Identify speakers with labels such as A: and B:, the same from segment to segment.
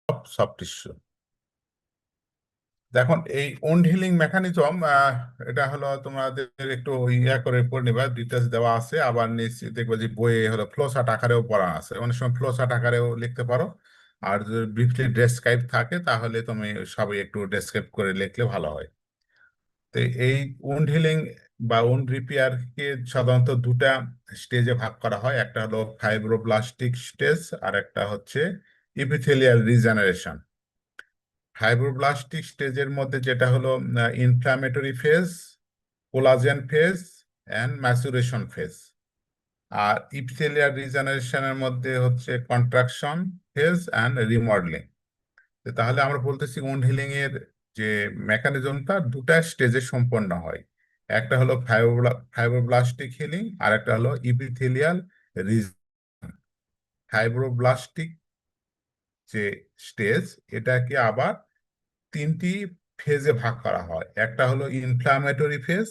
A: Soft tissue. দেখুন এই owned healing mechanism, এটা হলো তোমাদের একটু করে পড়ে নিবা, ডিটেলস দেওয়া আছে, আবার নিশ্চিত দেখবে যে বইয়ে হলো ফ্লোচার্ট আকারেও পড়া আছে, অনেক সময় ফ্লোচার্ট আকারেও লিখতে পারো। আর যদি ব্রিফলি ডেসক্রাইব থাকে তাহলে তুমি সবই একটু ডেসক্রাইব করে লিখলে ভালো হয়। তো এই উন্ড হিলিং বা উন্ড রিপেয়ারকে সাধারণত দুটা স্টেজে ভাগ করা হয়, একটা হলো ফাইব্রোব্লাস্টিক স্টেজ আর একটা হচ্ছে ইপিথেলিয়াল রিজেনারেশন। ফাইব্রোব্লাস্টিক স্টেজের মধ্যে যেটা হলো inflammatory phase, collagen phase and maturation phase. আর ইপিথেলিয়াল রিজেনারেশনের মধ্যে হচ্ছে কন্ট্রাকশন ফেজ অ্যান্ড রিমডেলিং। তাহলে আমরা বলতেছি উন্ড হিলিং এর যে মেকানিজমটা দুটা স্টেজে সম্পন্ন হয়, একটা হলো ফাইব্রোব্লাস্টিক হিলিং আর একটা হলো ইপিথেলিয়াল রিজ। ফাইব্রোব্লাস্টিক যে স্টেজ, এটাকে আবার তিনটি ফেজে ভাগ করা হয়, একটা হলো inflammatory phase,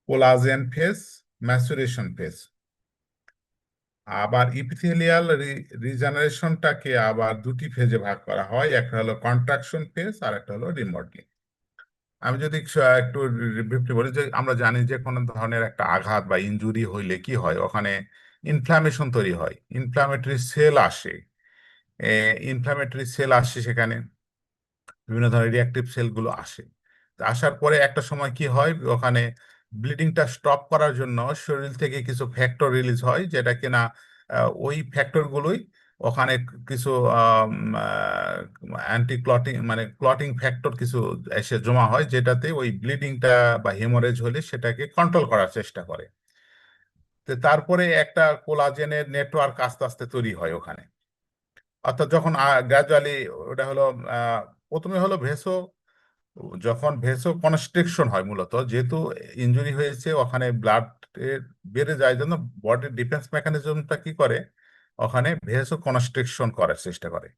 A: collagen phase, maturation phase. আবার ইপিথেলিয়াল রিজেনারেশনটাকে আবার দুটি ফেজে ভাগ করা হয়, একটা হলো কন্ট্রাকশন ফেজ আর একটা হলো রিমডেলিং। আমি যদি একটু briefly বলি, যে আমরা জানি যে কোনো ধরনের একটা আঘাত বা ইনজুরি হইলে কি হয়, ওখানে ইনফ্ল্যামেশন তৈরি হয়, ইনফ্ল্যামেটরি সেল আসে। ইনফ্ল্যামেটরি সেল আসে সেখানে, বিভিন্ন ধরনের রিঅ্যাক্টিভ সেলগুলো আসে। তো আসার পরে একটা সময় কি হয়, ওখানে ব্লিডিংটা স্টপ করার জন্য শরীর থেকে কিছু ফ্যাক্টর রিলিজ হয়, যেটা কিনা ওই ফ্যাক্টরগুলোই ওখানে কিছু অ্যান্টি ক্লটিং মানে ক্লটিং ফ্যাক্টর কিছু এসে জমা হয়, যেটাতে ওই ব্লিডিংটা বা হেমোরেজ হলে সেটাকে কন্ট্রোল করার চেষ্টা করে। তো তারপরে একটা কোলাজেনের নেটওয়ার্ক আস্তে আস্তে তৈরি হয় ওখানে। অর্থাৎ যখন গ্রাজুয়ালি ওটা হলো আহ, প্রথমে হলো যখন ভেসো কনস্ট্রিকশন হয়, মূলত যেহেতু ইনজুরি হয়েছে ওখানে ব্লাড বেড়ে যায়, জন্য বডির ডিফেন্স মেকানিজমটা কি করে, ওখানে ভেসো কনস্ট্রিকশন করার চেষ্টা করে।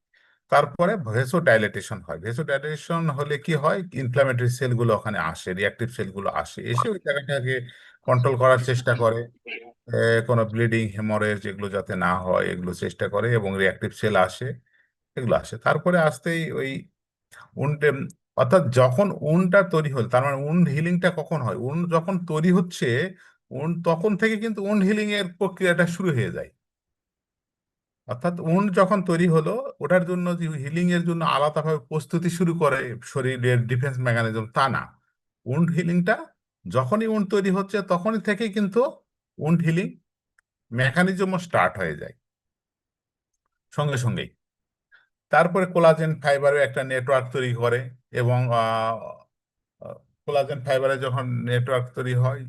A: তারপরে ভেসো ডাইলেটেশন হয়, ভেসো ডাইলেটেশন হলে কি হয়, ইনফ্ল্যামেটরি সেলগুলো ওখানে আসে, রিঅ্যাক্টিভ সেলগুলো আসে, এসে ওই জায়গাটাকে কন্ট্রোল করার চেষ্টা করে। কোনো ব্লিডিং হেমোরেজ এগুলো যাতে না হয় এগুলো চেষ্টা করে, এবং রিঅ্যাক্টিভ সেল আসে, এগুলো আসে। তারপরে আসতেই ওই উন্ডে, অর্থাৎ যখন উনটা তৈরি হল, তার মানে উন্ড হিলিংটা কখন হয়, উন্ড যখন তৈরি হচ্ছে, উন্ড তখন থেকে কিন্তু উন্ড হিলিং এর প্রক্রিয়াটা শুরু হয়ে যায়। অর্থাৎ উন্ড যখন তৈরি হলো, ওটার জন্য যে হিলিং এর জন্য আলাদাভাবে প্রস্তুতি শুরু করে শরীরের ডিফেন্স মেকানিজম, তা না। উন্ড হিলিংটা যখনই উন্ড তৈরি হচ্ছে তখনই থেকে কিন্তু উন্ড হিলিং মেকানিজমও স্টার্ট হয়ে যায় সঙ্গে সঙ্গেই। তারপরে কোলাজেন ফাইবারের একটা নেটওয়ার্ক তৈরি করে, এবং কোলাজেন ফাইবারে যখন নেটওয়ার্ক তৈরি হয়,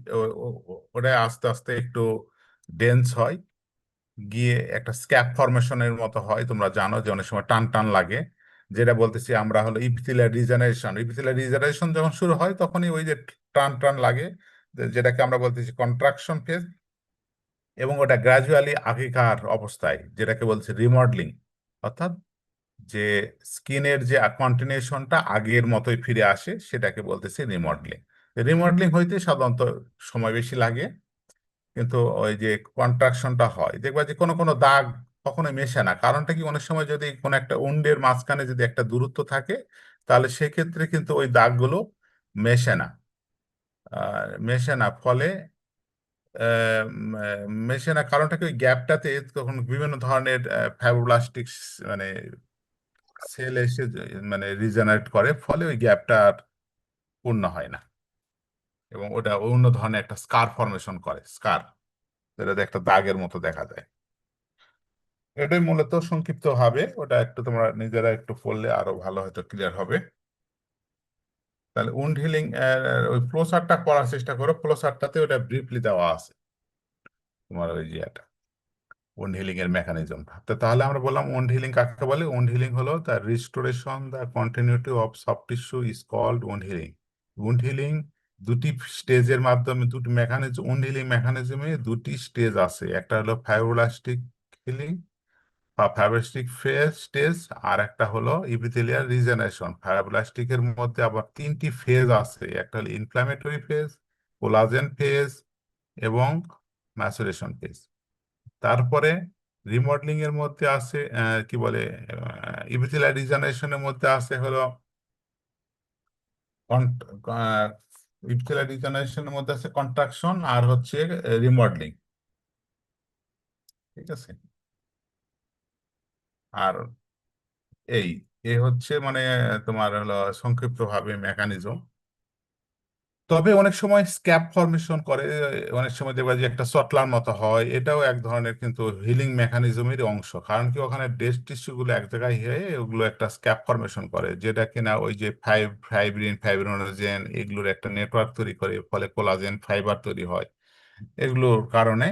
A: ওটা আস্তে আস্তে একটু ডেন্স হয়, গিয়ে একটা স্ক্যাপ ফরমেশনের মতো হয়। তোমরা জানো যে অনেক সময় টান টান লাগে, যেটা বলতেছি আমরা হলো ইপিথেলিয়াল রিজেনারেশন। ইপিথেলিয়াল রিজেনারেশন যখন শুরু হয় তখনই ওই যে টান টান লাগে, যেটাকে আমরা বলতেছি কন্ট্রাকশন ফেজ, এবং ওটা গ্রাজুয়ালি আগেকার অবস্থায় যেটাকে বলছে রিমডেলিং, অর্থাৎ যে স্কিনের যে কন্টিনিউশনটা আগের মতোই ফিরে আসে, সেটাকে বলতেছে রিমডেলিং। রিমডেলিং হইতে সাধারণত সময় বেশি লাগে, কিন্তু ওই যে কন্ট্রাকশনটা হয়, দেখবা যে কোনো কোনো দাগ কখনো মেশে না। কারণটা কি, অনেক সময় যদি কোনো একটা উন্ডের মাঝখানে যদি একটা দূরত্ব থাকে, তাহলে সেক্ষেত্রে কিন্তু ওই দাগগুলো মেশে না। মেশে না ফলে মেশে না কারণটা কি, ওই গ্যাপটাতে তখন বিভিন্ন ধরনের ফাইব্রোব্লাস্টিক মানে সেল এসে মানে রিজেনারেট করে, ফলে ওই গ্যাপটা আর পূর্ণ হয় না, এবং ওটা অন্য ধরনের একটা স্কার ফর্মেশন করে, স্কার, যেটাতে একটা দাগের মতো দেখা যায়। এটাই মূলত সংক্ষিপ্ত ভাবে, ওটা একটু তোমরা নিজেরা একটু পড়লে আরো ভালো হয়তো ক্লিয়ার হবে। তাহলে উন্ড হিলিং ওই ফ্লো চার্টটা পড়ার চেষ্টা করো, ফ্লো চার্টটাতে ওটা ব্রিফলি দেওয়া আছে তোমার ওই যে এটা উন্ড হিলিং এর মেকানিজমটা। তো তাহলে আমরা বললাম উন্ড হিলিং কাকে বলে। উন্ড হিলিং হলো the restoration the continuity of soft tissue is called wound healing. Wound healing দুটি স্টেজের মাধ্যমে, দুটি মেকানিজম, উন্ড হিলিং মেকানিজমে দুটি স্টেজ আছে, একটা হলো ফাইব্রোব্লাস্টিক হিলিং বা ফাইব্রোব্লাস্টিক ফেজ স্টেজ, আর একটা হলো ইপিথেলিয়াল রিজেনারেশন। ফাইব্রোব্লাস্টিকের মধ্যে আবার তিনটি ফেজ আছে, একটা হলো ইনফ্ল্যামেটরি ফেজ, কোলাজেন ফেজ এবং ম্যাচুরেশন ফেজ। তারপরে রিমডেলিং এর মধ্যে আছে কি বলে, ইপিথেলিয়াল রিজেনারেশনের মধ্যে আছে হলো ইপিথেলিয়াল রিজেনারেশনের মধ্যে আছে কন্ট্রাকশন আর হচ্ছে রিমডেলিং। ঠিক আছে। আর এই এ হচ্ছে মানে তোমার হলো সংক্ষিপ্ত ভাবে মেকানিজম। তবে অনেক সময় স্ক্যাব ফর্মেশন করে, অনেক সময় দেখবা যে একটা সটলার মতো হয়, এটাও এক ধরনের কিন্তু হিলিং মেকানিজমের অংশ। কারণ কি ওখানে ডেড টিস্যু গুলো এক জায়গায় হয়ে ওগুলো একটা স্ক্যাব ফর্মেশন করে, যেটা কিনা ওই যে ফাইব্রিন ফাইব্রিনোজেন এগুলোর একটা নেটওয়ার্ক তৈরি করে, ফলে কোলাজেন ফাইবার তৈরি হয়। এগুলোর কারণে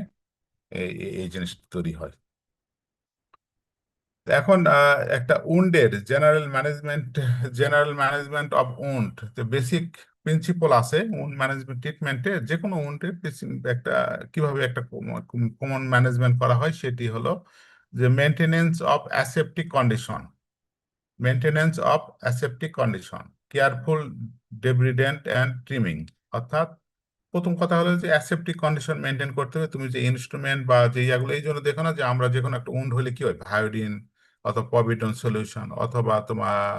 A: এই জিনিসটা তৈরি হয়। এখন একটা উন্ডের জেনারেল ম্যানেজমেন্ট অফ উন্ড, যে বেসিক প্রিন্সিপল আছে উন্ড ম্যানেজমেন্ট ট্রিটমেন্টে, যে কোনো উন্ডের একটা কিভাবে একটা কমন ম্যানেজমেন্ট করা হয় সেটি হলো যে maintenance of aseptic condition, careful debridement and trimming. অর্থাৎ প্রথম কথা হলো যে অ্যাসেপ্টিক কন্ডিশন মেনটেন করতে হবে। তুমি যে ইনস্ট্রুমেন্ট বা যে ইয়াগুলো, এই জন্য দেখো না যে আমরা যে কোনো একটা উন্ড হলে কি হয়, ভায়োডিন অথবা পভিডন সলিউশন অথবা তোমার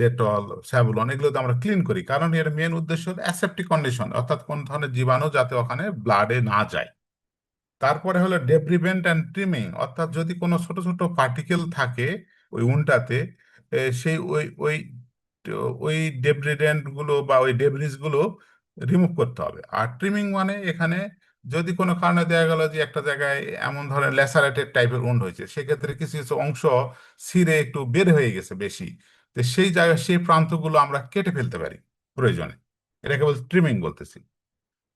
A: ডেটল, স্যাভলন, এগুলো তো আমরা ক্লিন করি, কারণ এর মেন উদ্দেশ্য হলো অ্যাসেপ্টিক কন্ডিশন, অর্থাৎ কোন ধরনের জীবাণু যাতে ওখানে ব্লাডে না যায়। তারপরে হলো ডেব্রিভেন্ট অ্যান্ড ট্রিমিং, অর্থাৎ যদি কোনো ছোট ছোট পার্টিকেল থাকে ওই উনটাতে, সেই ওই ওই ওই ডেব্রিডেন্ট গুলো বা ওই ডেব্রিস গুলো রিমুভ করতে হবে। আর ট্রিমিং মানে এখানে যদি কোনো কারণে দেখা গেল যে একটা জায়গায় এমন ধরনের ল্যাসারেটেড টাইপের উন্ড হয়েছে, সেক্ষেত্রে কিছু কিছু অংশ ছিঁড়ে একটু বের হয়ে গেছে বেশি, তো সেই জায়গায় সেই প্রান্তগুলো আমরা কেটে ফেলতে পারি প্রয়োজনে। এটাকে বলতে ট্রিমিং বলতেছি।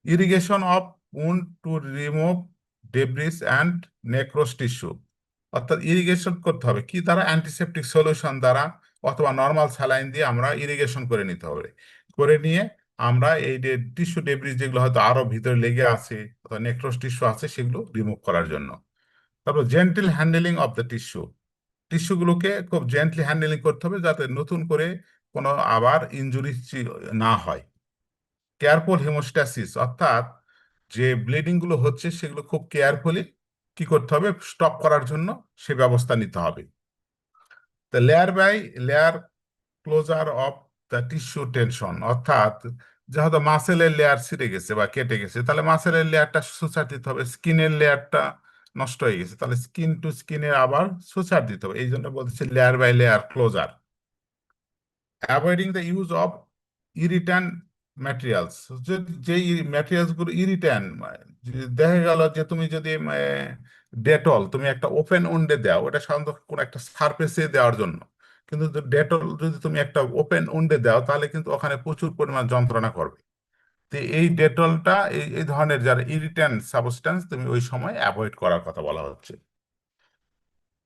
A: Irrigation of wound to remove debris and necrose tissue, অর্থাৎ ইরিগেশন করতে হবে কি দ্বারা, অ্যান্টিসেপটিক সলিউশন দ্বারা অথবা নর্মাল স্যালাইন দিয়ে আমরা ইরিগেশন করে নিতে হবে। করে নিয়ে আমরা এই যে টিস্যু ডেব্রিস যেগুলো হয়তো আরো ভিতরে লেগে আছে অথবা নেক্রোস টিস্যু আছে সেগুলো রিমুভ করার জন্য। তারপর gentle handling of the tissue, টিস্যুগুলোকে খুব জেন্টলি হ্যান্ডেলিং করতে হবে যাতে নতুন করে কোনো আবার ইনজুরি না হয়। কেয়ারফুল হিমোস্ট্যাসিস, অর্থাৎ যে ব্লিডিং গুলো হচ্ছে সেগুলো খুব কেয়ারফুলি কি করতে হবে, স্টপ করার জন্য সে ব্যবস্থা নিতে হবে। তো layer by layer closure of the tissue tension, অর্থাৎ যেহেতু মাসেলের লেয়ার ছিঁড়ে গেছে বা কেটে গেছে, তাহলে মাসেলের লেয়ারটা সুসার দিতে হবে। স্কিনের লেয়ারটা নষ্ট হয়ে গেছে, তাহলে স্কিন টু স্কিনের আবার সুসার দিতে হবে। এই জন্য বলতেছে layer by layer closure. Avoiding the use of irritant materials, যে ম্যাটেরিয়ালস গুলো ইরিট্যান্ট, দেখা গেল যে তুমি যদি ডেটল তুমি একটা ওপেন উন্ডে দাও, ওটা সাধারণত কোনো একটা সারফেসে দেওয়ার জন্য, কিন্তু ডেটল যদি তুমি একটা ওপেন উন্ডে দাও তাহলে কিন্তু ওখানে প্রচুর পরিমাণ যন্ত্রণা করবে। তো এই ডেটলটা এই এই ধরনের যারা ইরিট্যান্ট সাবস্টেন্স তুমি ওই সময় অ্যাভয়েড করার কথা বলা হচ্ছে।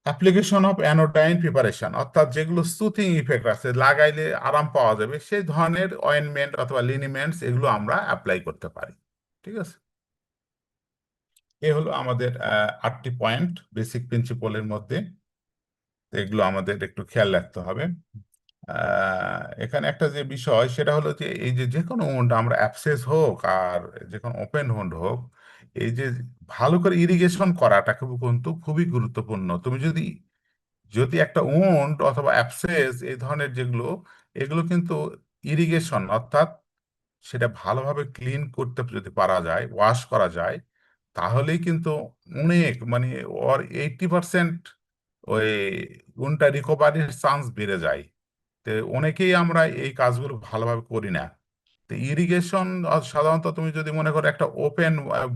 A: অ্যাপ্লিকেশন অফ অ্যানোডাইন প্রিপারেশন, অর্থাৎ যেগুলো সুথিং ইফেক্ট আছে, লাগাইলে আরাম পাওয়া যাবে, সেই ধরনের অয়েনমেন্ট অথবা লিনিমেন্টস এগুলো আমরা অ্যাপ্লাই করতে পারি। ঠিক আছে। এ হলো আমাদের 8টি পয়েন্ট বেসিক প্রিন্সিপলের মধ্যে। তো এগুলো আমাদের একটু খেয়াল রাখতে হবে। এখানে একটা যে বিষয় সেটা হলো যে এই যে যে কোনো wound, আমরা অ্যাবসেস হোক আর যে কোনো ওপেন wound হোক, এই যে ভালো করে ইরিগেশন করাটা কিন্তু খুবই গুরুত্বপূর্ণ। তুমি যদি যদি একটা উন্ড অথবা অ্যাবসেস এই ধরনের যেগুলো, এগুলো কিন্তু ইরিগেশন, অর্থাৎ সেটা ভালোভাবে ক্লিন করতে যদি পারা যায়, ওয়াশ করা যায়, তাহলেই কিন্তু অনেক মানে ওর 80% ওই উন্ডটা রিকভারির চান্স বেড়ে যায়। তো অনেকেই আমরা এই কাজগুলো ভালোভাবে করি না। তো ইরিগেশন সাধারণত তুমি যদি মনে করো একটা ওপেন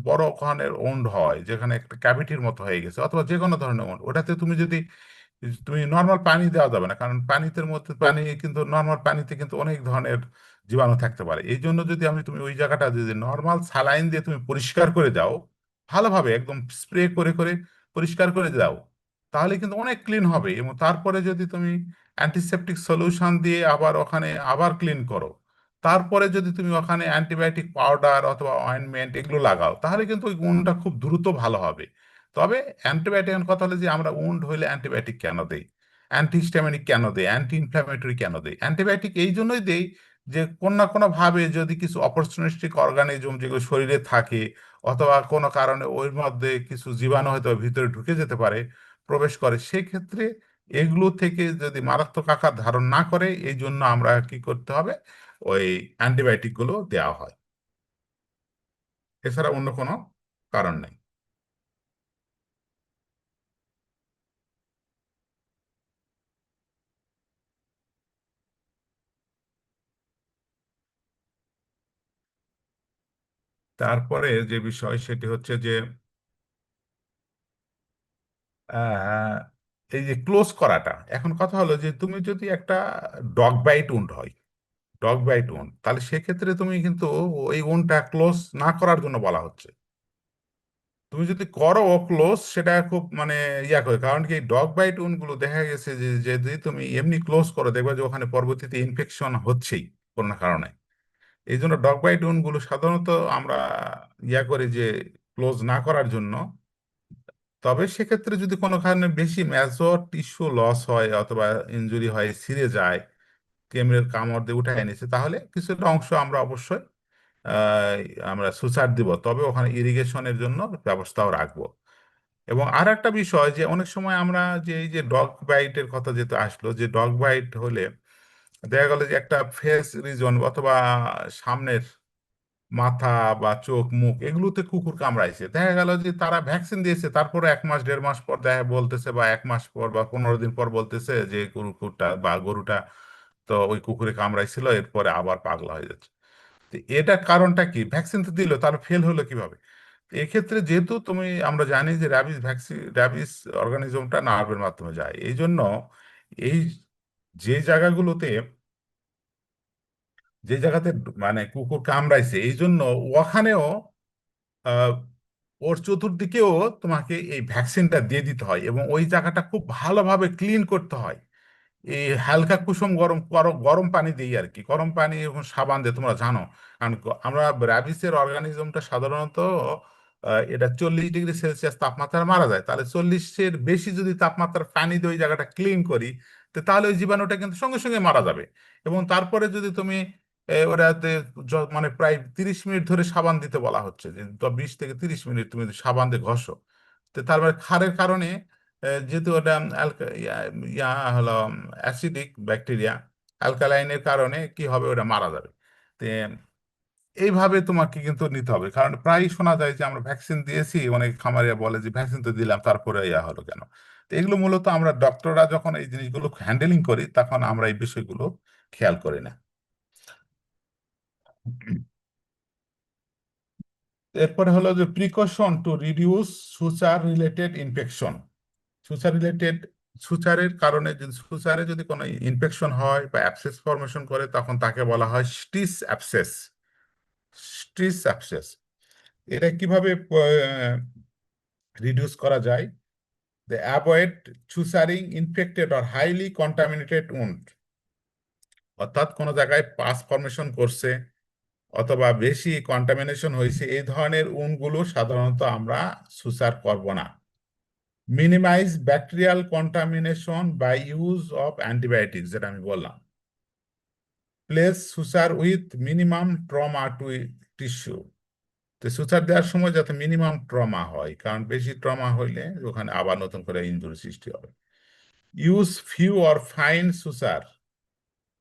A: বড় ধরনের ওন্ড হয় যেখানে একটা ক্যাভিটির মতো হয়ে গেছে, অথবা যে কোনো ধরনের ওন্ড, ওটাতে তুমি নর্মাল পানি দেওয়া যাবে না, কারণ পানিতে মধ্যে পানি কিন্তু নর্মাল পানিতে কিন্তু অনেক ধরনের জীবাণু থাকতে পারে। এই জন্য যদি তুমি ওই জায়গাটা যদি নর্মাল স্যালাইন দিয়ে তুমি পরিষ্কার করে দাও, ভালোভাবে একদম স্প্রে করে করে পরিষ্কার করে দাও, তাহলে কিন্তু অনেক ক্লিন হবে। এবং তারপরে যদি তুমি অ্যান্টিসেপটিক সলিউশন দিয়ে আবার ওখানে আবার ক্লিন করো, তারপরে যদি তুমি ওখানে অ্যান্টিবায়োটিক পাউডার অথবা অয়েনমেন্ট এগুলো লাগাও, তাহলে কিন্তু ওই গুণটা খুব দ্রুত ভালো হবে। তবে অ্যান্টিবায়োটিকের কথা হলো যে আমরা উন্ড হইলে অ্যান্টিবায়োটিক কেন দেই, অ্যান্টিহিস্টামিনিক কেন দেই, অ্যান্টি ইনফ্ল্যামেটরি কেন দেই? অ্যান্টিবায়োটিক এই জন্যই দেই যে কোন না কোনো ভাবে যদি কিছু অপরচুনিস্টিক অর্গানিজম যেগুলো শরীরে থাকে, অথবা কোনো কারণে ওর মধ্যে কিছু জীবাণু হয়তো ভিতরে ঢুকে যেতে পারে, প্রবেশ করে, সেক্ষেত্রে এগুলো থেকে যদি মারাত্মক আকার ধারণ না করে, এই জন্য আমরা কি করতে হবে, ওই অ্যান্টিবায়োটিক গুলো দেওয়া হয়। এছাড়া অন্য কোনো কারণ নেই। তারপরে যে বিষয় সেটি হচ্ছে যে আহ, এই যে ক্লোজ করাটা, এখন কথা হলো যে তুমি যদি একটা ডগ বাইট উন্ড হয়, ডগ বাইট উন্ড, তাহলে সেক্ষেত্রে তুমি কিন্তু ওই উন্ডটা ক্লোজ না করার জন্য বলা হচ্ছে। তুমি যদি করো ক্লোজ, সেটা খুব মানে ইয়া করে, কারণ কি ডগ বাইট উন্ড গুলো দেখা গেছে যে যদি তুমি এমনি ক্লোজ করো, দেখবে যে ওখানে পরবর্তীতে ইনফেকশন হচ্ছেই কোনো না কারণে। এই জন্য ডগ বাইট উন্ড গুলো সাধারণত আমরা ইয়া করি যে ক্লোজ না করার জন্য। তবে সেক্ষেত্রে যদি কোনো কারণে বেশি মেজর টিস্যু লস হয় অথবা ইনজুরি হয়, ছিঁড়ে যায়, কেমড়ের কামড় দিয়ে উঠে এনেছে, তাহলে কিছুটা অংশ আমরা অবশ্যই আহ, আমরা সুচার দিব, তবে ওখানে ইরিগেশনের জন্য ব্যবস্থাও রাখবো। এবং আর একটা বিষয় যে অনেক সময় আমরা যে এই যে ডগ বাইটের কথা যেহেতু আসলো, যে ডগ বাইট হলে দেখা গেল যে একটা ফেস রিজন অথবা সামনের মাথা বা চোখ মুখ এগুলোতে কুকুর কামড়াইছে, দেখা গেল যে তারা ভ্যাকসিন দিয়েছে, তারপরে 1 মাস 1.5 মাস পর দেখা বলতেছে, বা 1 মাস পর বা 15 দিন পর বলতেছে যে কুকুরটা বা গরুটা তো ওই কুকুরে কামড়াইছিল, এরপরে আবার পাগলা হয়ে যাচ্ছে। তো এটার কারণটা কি? ভ্যাকসিন তো দিল, তার ফেল হলো কিভাবে? তো এক্ষেত্রে যেহেতু আমরা জানি যে র্যাবিস ভ্যাকসিন, র্যাবিস অর্গানিজমটা নার্ভের মাধ্যমে যায়, এই জন্য এই যে জায়গাগুলোতে, যে জায়গাতে মানে কুকুর কামড়াইছে, এই জন্য ওখানেও আহ, ওর চতুর্দিকেও তোমাকে এই ভ্যাকসিনটা দিয়ে দিতে হয়, এবং ওই জায়গাটা খুব ভালোভাবে ক্লিন করতে হয়। এই হালকা কুসুম গরম গরম পানি দিই আর কি, গরম পানি এবং সাবান দিয়ে, তোমরা জানো। কারণ আমরা র্যাবিসের অর্গানিজমটা সাধারণত এটা 40 ডিগ্রি সেলসিয়াস তাপমাত্রায় মারা যায়, তাহলে 40-এর বেশি যদি তাপমাত্রার পানি দিয়ে ওই জায়গাটা ক্লিন করি, তো তাহলে ওই জীবাণুটা কিন্তু সঙ্গে সঙ্গে মারা যাবে। এবং তারপরে যদি তুমি ওটাতে মানে প্রায় 30 মিনিট ধরে সাবান দিতে বলা হচ্ছে, যে 20 থেকে 30 মিনিট তুমি যদি সাবান দিয়ে ঘষো, তো তারপরে ক্ষারের কারণে যেহেতু ওটা ইয়া হলো অ্যাসিডিক ব্যাকটেরিয়া, অ্যালকালাইনের কারণে কি হবে, ওটা মারা যাবে। তো এইভাবে তোমাকে কিন্তু নিতে হবে, কারণ প্রায়ই শোনা যায় যে আমরা ভ্যাকসিন দিয়েছি, অনেক খামারিয়া বলে যে ভ্যাকসিন তো দিলাম তারপরে ইয়া হলো কেন। তো এগুলো মূলত আমরা ডক্টররা যখন এই জিনিসগুলো হ্যান্ডেলিং করি, তখন আমরা এই বিষয়গুলো খেয়াল করি না। এরপরে হলো যে precaution to reduce suture related infection. Suture related, সুচারের কারণে যদি সুচারে যদি কোনো ইনফেকশন হয় বা অ্যাবসেস ফর্মেশন করে, তখন তাকে বলা হয় স্টিস অ্যাবসেস। স্টিস অ্যাবসেস, এটা কিভাবে রিডিউস করা যায়? They avoid suturing infected or highly contaminated wound, অর্থাৎ কোনো জায়গায় পাস ফর্মেশন করছে অথবা বেশি কন্টামিনেশন হয়েছে, এই ধরনের উন্ডগুলো সাধারণত আমরা সুসার করব না। Minimise bacterial contamination by use of antibiotics, যেটা আমি বললাম। Place suture with minimum trauma to tissue, তো সুসার দেওয়ার সময় যাতে মিনিমাম ট্রমা হয়, কারণ বেশি ট্রমা হইলে ওখানে আবার নতুন করে ইনজুরি সৃষ্টি হবে। Use few or fine সুসার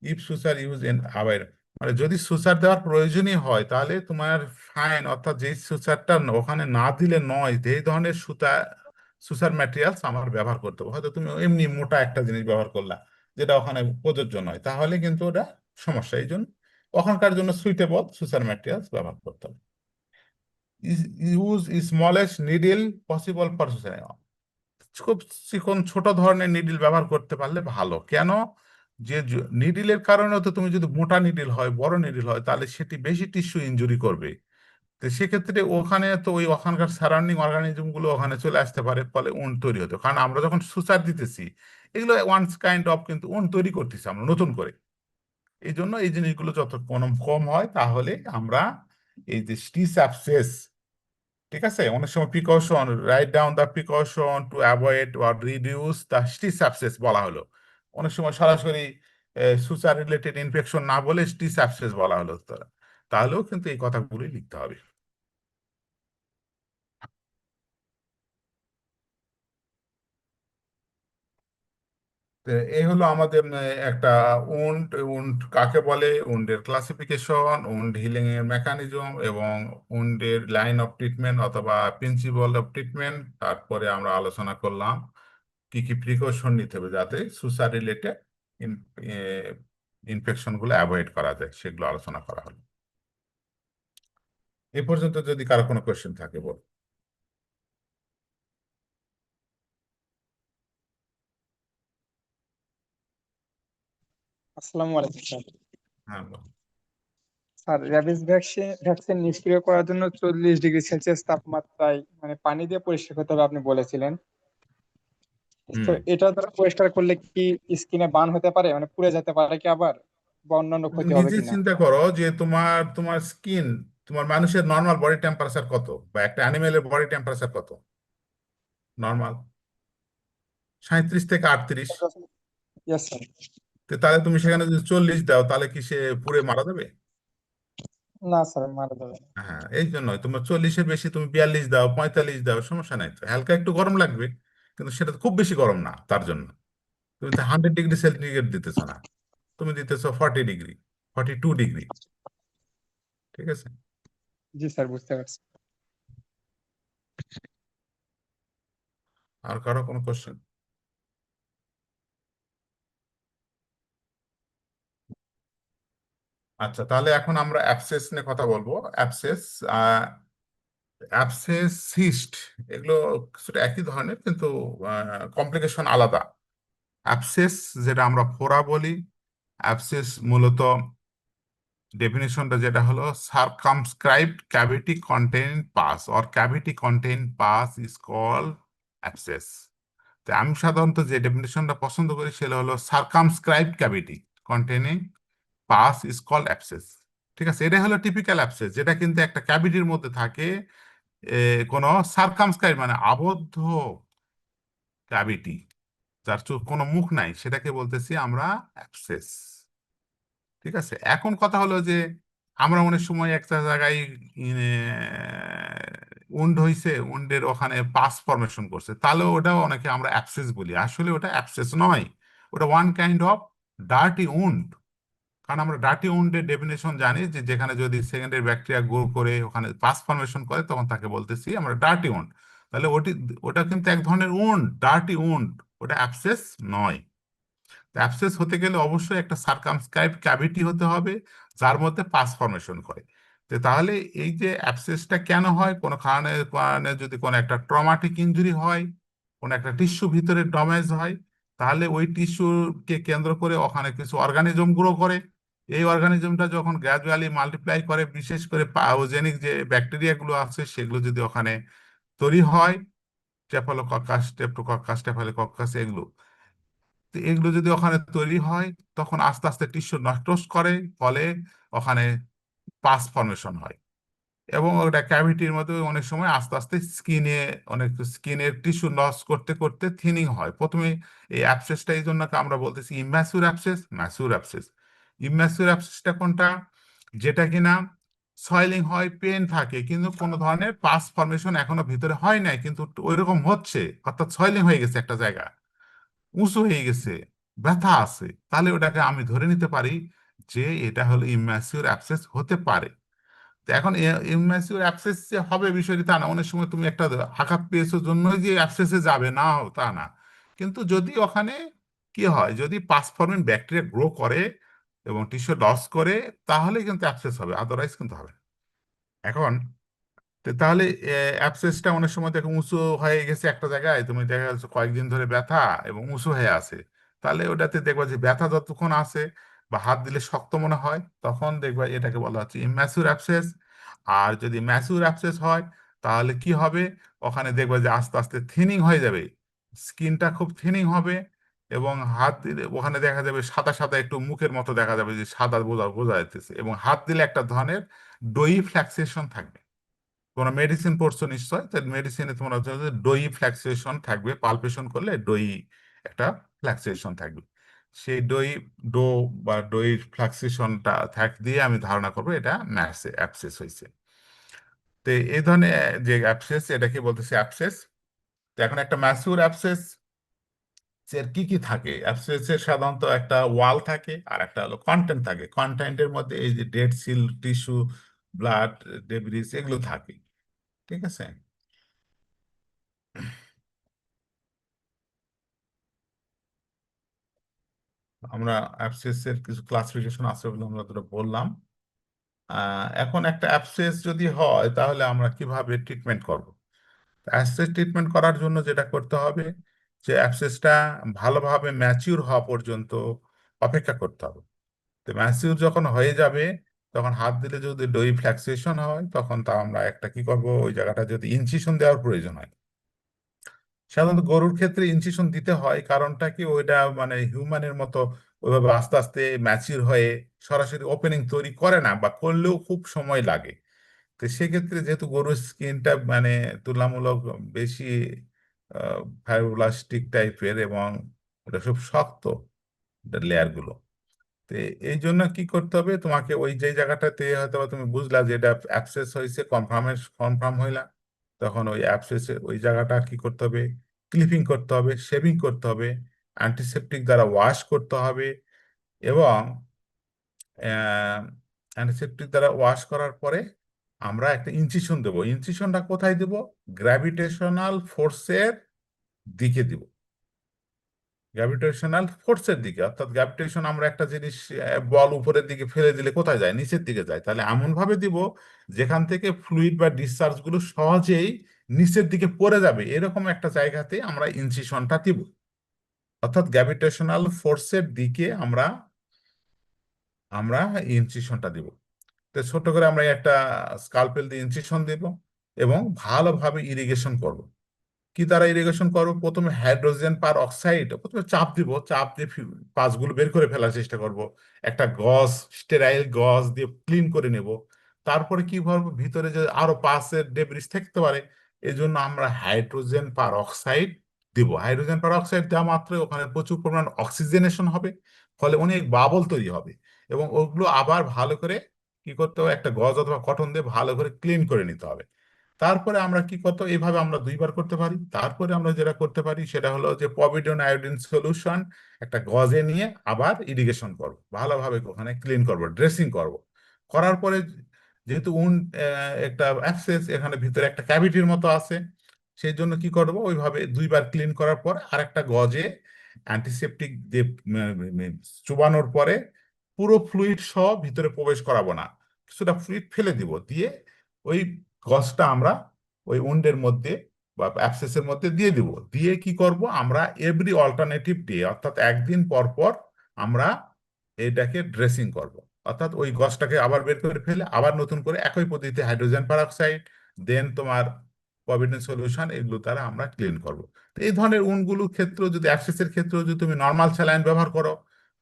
A: if সুসার use in our, মানে যদি সুসার দেওয়ার প্রয়োজনই হয়, তাহলে তোমার ফাইন, অর্থাৎ যে সুসারটা ওখানে না দিলে নয়, এই ধরনের সুসার ম্যাটেরিয়ালস আমার ব্যবহার করতে হবে। হয়তো তুমি এমনি মোটা একটা জিনিস ব্যবহার করলা যেটা ওখানে প্রযোজ্য নয়, তাহলে কিন্তু ওটা সমস্যা। এই জন্য ওখানকার জন্য সুইটেবল সুসার ম্যাটেরিয়ালস ব্যবহার করতে হবে। Use smallest needle possible for suture, খুব চিকন ছোট ধরনের নিডিল ব্যবহার করতে পারলে ভালো। কেন? যে নিডিলের কারণে তো তুমি যদি মোটা নিডিল হয়, বড় নিডিল হয়, তাহলে সেটি বেশি টিস্যু ইনজুরি করবে। তো সেক্ষেত্রে ওখানে তো ওই ওখানকার সারাউন্ডিং অর্গানিজম গুলো ওখানে চলে আসতে পারে, ফলে উন তৈরি হতো। কারণ আমরা যখন সুচার দিতেছি, এগুলো ওয়ান্স কাইন্ড অফ কিন্তু উন তৈরি করতেছি আমরা নতুন করে। এই জন্য এই জিনিসগুলো যত কম কম হয়, তাহলে আমরা এই যে স্টিচ অ্যাবসেস, ঠিক আছে, অনেক সময় precaution, write down the precaution to avoid or reduce the stitch abscess বলা হলো। অনেক সময় সরাসরি সুসার রিলেটেড ইনফেকশন না বলে স্টিচ অ্যাবসেস বলা হলো, তাহলেও কিন্তু এই কথাগুলি লিখতে হবে। তো এই হলো আমাদের একটা উন্ড উন্ড কাকে বলে, উন্ডের ক্লাসিফিকেশন, উন্ড হিলিং এর মেকানিজম, এবং উন্ডের লাইন অফ ট্রিটমেন্ট অথবা প্রিন্সিপাল অফ ট্রিটমেন্ট। তারপরে আমরা আলোচনা করলাম কি কি প্রিকশন নিতে হবে যাতে সুসার রিলেটেড ইনফেকশন গুলো অ্যাভয়েড করা যায়, সেগুলো আলোচনা করা হলো। এ পর্যন্ত যদি কারো কোনো কোয়েশ্চেন থাকে বল।
B: আসসালামু আলাইকুম স্যার।
A: হ্যাঁ বল।
B: স্যার, র্যাবিস ভ্যাকসিন ভ্যাকসিন নিষ্ক্রিয় করার জন্য 40 ডিগ্রি সেলসিয়াস তাপমাত্রায় মানে পানি দিয়ে পরিষ্কার করতে হবে আপনি বলেছিলেন।
A: হুম।
B: তো এটা দ্বারা পরিষ্কার করলে কি স্কিনে বার্ন হতে পারে, মানে পুড়ে যেতে পারে কি আবার, বা অন্যান্য
A: তুমি
B: ক্ষতি হবে
A: নিজে
B: কিনা?
A: চিন্তা করো যে তোমার তোমার স্কিন, তোমার মানুষের নর্মাল বডি টেম্পারেচার কত, বা একটা অ্যানিমেলের বডি টেম্পারেচার কত নর্মাল? 37 থেকে 38।
B: Yes sir.
A: তাহলে তুমি সেখানে যদি 40 দাও তাহলে কি সে পুড়ে মারা যাবে?
B: না স্যার, মারা যাবে না।
A: হ্যাঁ, এই জন্যই তোমার 40-এর বেশি তুমি 42 দাও, 45 দাও, সমস্যা নাই তো, হালকা একটু গরম লাগবে, কিন্তু সেটা তো খুব বেশি গরম না তার জন্য। তুমি তো 100 ডিগ্রি সেন্টিগ্রেড দিতেছো না, তুমি দিতেছো 40 ডিগ্রি, 42 ডিগ্রি। ঠিক আছে।
B: জি স্যার, বুঝতে পারছি।
A: আর কারো কোনো কোশ্চেন? আচ্ছা, তাহলে এখন আমরা অ্যাবসেস নিয়ে কথা বলবো। অ্যাবসেস, অ্যাবসেস, সিস্ট, এগুলো কিছুটা একই ধরনের কিন্তু কমপ্লিকেশন আলাদা। অ্যাবসেস যেটা আমরা ফোড়া বলি, অ্যাবসেস মূলত ডেফিনেশনটা যেটা হলো circumscribed cavity contain pus or cavity contain pus is call abscess. তো আমি সাধারণত যে ডেফিনেশনটা পছন্দ করি সেটা হলো circumscribed cavity containing pus is called abscess. ঠিক আছে, এটা হলো টিপিক্যাল অ্যাবসেস, যেটা কিন্তু একটা ক্যাভিটির মধ্যে থাকে। কোনো সার্কামস্ক্রাইব মানে আবদ্ধ ক্যাভিটি, যার কোনো মুখ নাই, সেটাকে বলতেছি আমরা অ্যাবসেস। ঠিক আছে, এখন কথা হলো যে আমরা অনেক সময় একটা জায়গায় উন্ড হইছে, উন্ডের ওখানে পাস ফর্মেশন করছে, তাহলে ওটাও অনেকে আমরা অ্যাবসেস বলি। আসলে ওটা অ্যাবসেস নয়, ওটা one kind of dirty wound. কারণ আমরা ডার্টি উন্ডের ডেফিনেশন জানি যে যেখানে যদি সেকেন্ডারি ব্যাকটেরিয়া গ্রো করে ওখানে পাস ফর্মেশন করে তখন তাকে বলতেছি আমরা ডার্টি উন্ড। তাহলে ওটা কিন্তু এক ধরনের উন্ড, ডার্টি উন্ড, ওটা অ্যাবসেস নয়। অ্যাবসেস হতে গেলে অবশ্যই একটা সার্কামস্ক্রাইব ক্যাভিটি হতে হবে যার মধ্যে পাস ফর্মেশন করে। তো তাহলে এই যে অ্যাবসেসটা কেন হয়, কোনো কারণে কারণে যদি কোনো একটা ট্রমাটিক ইনজুরি হয়, কোনো একটা টিস্যু ভিতরে ড্যামেজ হয়, তাহলে ওই টিস্যুকে কেন্দ্র করে ওখানে কিছু অর্গানিজম গ্রো করে। এই অর্গানিজমটা যখন গ্র্যাজুয়ালি মাল্টিপ্লাই করে, বিশেষ করে পাথোজেনিক যে ব্যাকটেরিয়াগুলো আছে সেগুলো যদি ওখানে তৈরি হয়, স্টেফলোকক্কাস, স্ট্রেপ্টোকক্কাস, স্টেফাইলোকক্কাস, এগুলো, তো এগুলো যদি ওখানে তৈরি হয় তখন আস্তে আস্তে টিস্যু নষ্ট করে, ফলে ওখানে পাস ফর্মেশন হয়। এবং ওটা ক্যাভিটির মধ্যে অনেক সময় আস্তে আস্তে স্কিনে, অনেক স্কিনের টিস্যু লস করতে করতে থিনিং হয়। প্রথমে এই অ্যাবসেসটা এই জন্য আমরা বলতেছি immature abscess, mature abscess. Immature অ্যাবসেসটা কোনটা? যেটা কিনা সয়েলিং হয়, পেন থাকে, কিন্তু কোনো ধরনের পাস ফর্মেশন এখনো ভিতরে হয় নাই, কিন্তু ওইরকম হচ্ছে, অর্থাৎ সয়েলিং হয়ে গেছে একটা জায়গা, উঁচু হয়ে গেছে, ব্যথা আছে, তাহলে ওটাকে আমি ধরে নিতে পারি যে এটা হলো ইম্যাচিওর অ্যাবসেস হতে পারে। তো এখন ইম্যাচিওর অ্যাবসেস যে হবে বিষয়টি তা না, অনেক সময় তুমি একটা আঘাত পেয়েছো জন্যই যে অ্যাবসেসে যাবে না, তা না। কিন্তু যদি ওখানে কি হয়, যদি পাসফরমিং ব্যাকটেরিয়া গ্রো করে এবং টিস্যু লস করে, তাহলে কিন্তু অ্যাবসেস হবে, আদারওয়াইজ কিন্তু হবে না। এখন তাহলে অ্যাবসেসটা অনেক সময় দেখো উঁচু হয়ে গেছে একটা জায়গায়, তুমি দেখা যাচ্ছে কয়েকদিন ধরে ব্যথা এবং উঁচু হয়ে আছে, তাহলে ওটাতে দেখবা যে ব্যথা যতক্ষণ আছে বা হাত দিলে শক্ত মনে হয়, তখন দেখবা এটাকে বলা হচ্ছে ইম্যাচুর অ্যাবসেস। আর যদি ম্যাচুর অ্যাবসেস হয় তাহলে কি হবে, ওখানে দেখবা যে আস্তে আস্তে থিনিং হয়ে যাবে, স্কিনটা খুব থিনিং হবে, এবং হাত দিলে ওখানে দেখা যাবে সাদা সাদা একটু মুখের মতো দেখা যাবে, যে সাদা বোঝা বোঝা যাইতেছে, এবং হাত দিলে একটা ধরনের ডই ফ্ল্যাক্সেশন থাকবে। তোমরা মেডিসিন পড়ছো নিশ্চয়, তো মেডিসিনে তোমরা ডই ফ্ল্যাক্সুয়েশন থাকবে, পালপেশন করলে ডই একটা ফ্ল্যাক্সুয়েশন থাকবে। সেই ডো বা দই ফ্লাক্সেশনটা দিয়ে আমি ধারণা করবো এটা অ্যাবসেস হয়েছে। তো এই ধরনের যে অ্যাবসেস, এটাকে বলতেছে অ্যাবসেস। তো এখন একটা ম্যাসিউর অ্যাবসেস এর কি কি থাকে? অ্যাবসেস এর সাধারণত একটা ওয়াল থাকে আর একটা হলো কন্টেন্ট থাকে। কন্টেন্টের মধ্যে এই যে dead seal tissue, blood, debris এগুলো থাকে। ঠিক আছে। আমরা অ্যাবসেস এর কিছু ক্লাসিফিকেশন আছে বলে আমরা তোরা বললাম। এখন একটা অ্যাবসেস যদি হয় তাহলে আমরা কিভাবে ট্রিটমেন্ট করব? অ্যাবসেস ট্রিটমেন্ট করার জন্য যেটা করতে হবে, যে অ্যাবসেসটা ভালোভাবে ম্যাচিউর হওয়া পর্যন্ত অপেক্ষা করতে হবে। তো ম্যাচিউর যখন হয়ে যাবে, তখন হাত দিলে যদি ডই ফ্ল্যাক্সেশন হয়, তখন তা আমরা একটা কি করব, ওই জায়গাটা যদি ইনসিশন দেওয়ার প্রয়োজন হয়। সাধারণত গরুর ক্ষেত্রে ইনসিশন দিতে হয়, কারণটা কি ওইটা মানে হিউম্যানের মতো ওইভাবে আস্তে আস্তে ম্যাচিউর হয়ে সরাসরি ওপেনিং তৈরি করে না, বা করলেও খুব সময় লাগে। তো সেক্ষেত্রে যেহেতু গরুর স্কিনটা মানে তুলনামূলক বেশি ফাইব্রোব্লাস্টিক টাইপের এবং এটা খুব শক্ত লেয়ার গুলো, তো এই জন্য কি করতে হবে তোমাকে, ওই যে জায়গাটাতে হয়তো বা তুমি বুঝলা যে এটা অ্যাবসেস হয়েছে, কনফার্ম হইলা, তখন ওই অ্যাবসেস ওই জায়গাটা কি করতে হবে, ক্লিপিং করতে হবে, শেভিং করতে হবে, অ্যান্টিসেপটিক দ্বারা ওয়াশ করতে হবে, এবং অ্যান্টিসেপটিক দ্বারা ওয়াশ করার পরে আমরা একটা ইনসিশন দেবো। ইনসিশনটা কোথায় দেব? গ্র্যাভিটেশনাল ফোর্সের দিকে দিব। গ্র্যাভিটেশনাল ফোর্সের দিকে, অর্থাৎ গ্র্যাভিটেশন, আমরা একটা জিনিস বল উপরের দিকে ফেলে দিলে কোথায় যায়? নিচের দিকে যায়। তাহলে এমন ভাবে দিব যেখান থেকে ফ্লুইড বা ডিসচার্জ গুলো সহজেই নিচের দিকে পড়ে যাবে, এরকম একটা জায়গাতে আমরা ইনসিশনটা দিব। অর্থাৎ গ্র্যাভিটেশনাল ফোর্সের দিকে আমরা আমরা ইনসিশনটা দিব। তো ছোট করে আমরা একটা স্কালপেল দিয়ে ইনসিশন দিব এবং ভালোভাবে ইরিগেশন করব। কি দ্বারা ইরিগেশন করবো? প্রথমে হাইড্রোজেন পার অক্সাইড প্রথমে চাপ দিব, চাপ দিয়ে পাসগুলো বের করে ফেলার চেষ্টা করব। একটা গজ, স্টেরাইল গজ দিয়ে ক্লিন করে নেব। তারপরে কি করবো, ভিতরে যে আরো পাসের ডেব্রিস থাকতে পারে, এই জন্য আমরা হাইড্রোজেন পার অক্সাইড দিব। হাইড্রোজেন পার অক্সাইড দেওয়া মাত্রই ওখানে প্রচুর পরিমাণ অক্সিজেনেশন হবে, ফলে অনেক বাবল তৈরি হবে। এবং ওগুলো আবার ভালো করে কি করতে হবে, একটা গজ অথবা কটন দিয়ে ভালো করে ক্লিন করে নিতে হবে। তারপরে আমরা কি করতে, এইভাবে আমরা দুইবার করতে পারি। তারপরে আমরা যেটা করতে পারি সেটা হলো যে পভিডন আয়োডিন সলিউশন একটা গজে নিয়ে আবার ইরিগেশন করব, ভালোভাবে ওখানে ক্লিন করব, ড্রেসিং করব। করার পরে যেহেতু একটা অ্যাক্সেস এখানে ভিতরে একটা ক্যাভিটির মতো আছে, সেই জন্য কি করব, ওইভাবে দুইবার ক্লিন করার পর আরেকটা গজে অ্যান্টিসেপটিক দিয়ে চুবানোর পরে পুরো ফ্লুইড সহ ভিতরে প্রবেশ করাবো না, কিছুটা ফ্লুইড ফেলে দিব, দিয়ে ওই গজটা আমরা ওই উন্ডের মধ্যে বা অ্যাবসেসের মধ্যে দিয়ে দিব। দিয়ে কি করব, আমরা এভরি অল্টারনেটিভ ডে, অর্থাৎ একদিন পর পর আমরা এটাকে ড্রেসিং করব। অর্থাৎ ওই গজটাকে আবার বের করে ফেলে আবার নতুন করে একই পদ্ধতিতে হাইড্রোজেন পারঅক্সাইড, দেন তোমার পভিডেন্ট সলিউশন, এগুলো দ্বারা আমরা ক্লিন করব। তো এই ধরনের উনগুলোর ক্ষেত্রে, যদি অ্যাবসেসের ক্ষেত্রে যদি তুমি নর্মাল স্যালাইন ব্যবহার করো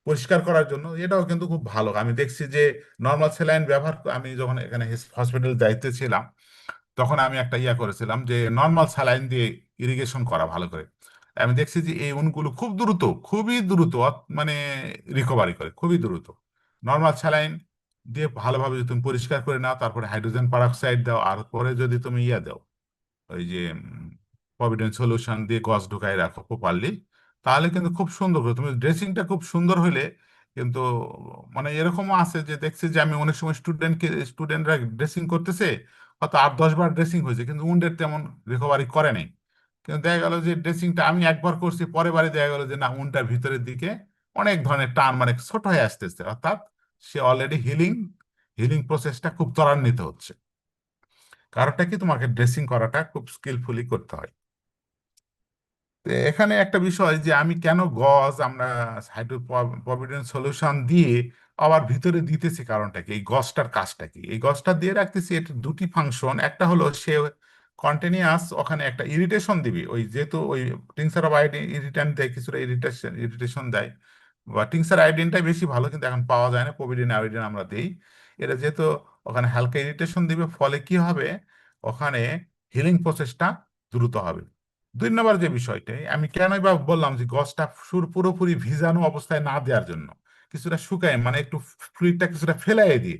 A: পরিষ্কার করার জন্য, এটাও কিন্তু খুব ভালো। আমি দেখছি যে নর্মাল স্যালাইন ব্যবহার, আমি যখন এখানে হসপিটাল যাইতে ছিলাম, তখন আমি একটা ইয়া করেছিলাম যে নর্মাল স্যালাইন দিয়ে ইরিগেশন করা ভালো করে। আমি দেখছি যে এই উনগুলো খুব দ্রুত, খুবই দ্রুত মানে রিকভারি করে, খুবই দ্রুত। নর্মাল স্যালাইন দিয়ে ভালোভাবে যদি তুমি পরিষ্কার করে নাও, তারপরে হাইড্রোজেন পারঅক্সাইড দাও, আর পরে যদি তুমি ইয়া দাও, ওই যে প্রভিডেন্ট সলিউশন দিয়ে গজ ঢুকাই রাখো প্রপারলি, তাহলে কিন্তু খুব সুন্দর করে তুমি ড্রেসিংটা খুব সুন্দর হইলে কিন্তু, মানে এরকমও আছে যে দেখছি যে আমি অনেক সময় স্টুডেন্টরা ড্রেসিং করতেছে, হয়তো 8-10 বার ড্রেসিং হয়েছে কিন্তু উন্ডের তেমন রিকভারি করে নাই। কিন্তু দেখা গেল যে ড্রেসিংটা আমি একবার করছি, পরের বারে দেখা গেল যে না, উন্ডার ভিতরের দিকে অনেক ধরনের টান, মানে ছোট হয়ে আসতেছে, অর্থাৎ সে অলরেডি হিলিং প্রসেসটা খুব ত্বরান্বিত হচ্ছে। কারণটা কি, তোমাকে ড্রেসিং করাটা খুব স্কিলফুলি করতে হয়। তো এখানে একটা বিষয় যে আমি কেন গজ আমরা প্রভিডেন্ট সলিউশন দিয়ে আবার ভিতরে দিতেছি, কারণটা কি, এই গজটার কাজটা কি? এই গজটা দিয়ে রাখতেছি, এর দুটি ফাংশন। একটা হলো সে কন্টিনিউয়াস ওখানে একটা ইরিটেশন দিবে, ওই যেহেতু ওই টিংসার অফ আয়োডিন ইরিটেন্ট দেয়, কিছুটা ইরিটেশন দেয়, বা টিংসার আয়োডিনটাই বেশি ভালো, কিন্তু এখন পাওয়া যায় না, প্রভিডেন্ট আয়োডিন আমরা দিই। এটা যেহেতু ওখানে হালকা ইরিটেশন দিবে, ফলে কি হবে, ওখানে হিলিং প্রসেসটা দ্রুত হবে। দুই নম্বর যে বিষয়টাই আমি কেনই বা বললাম যে গছটা পুরোপুরি ভিজানো অবস্থায় না দেওয়ার জন্য, কিছুটা শুকায় মানে একটু ফ্লুইডটা কিছুটা ফেলাই দিয়ে।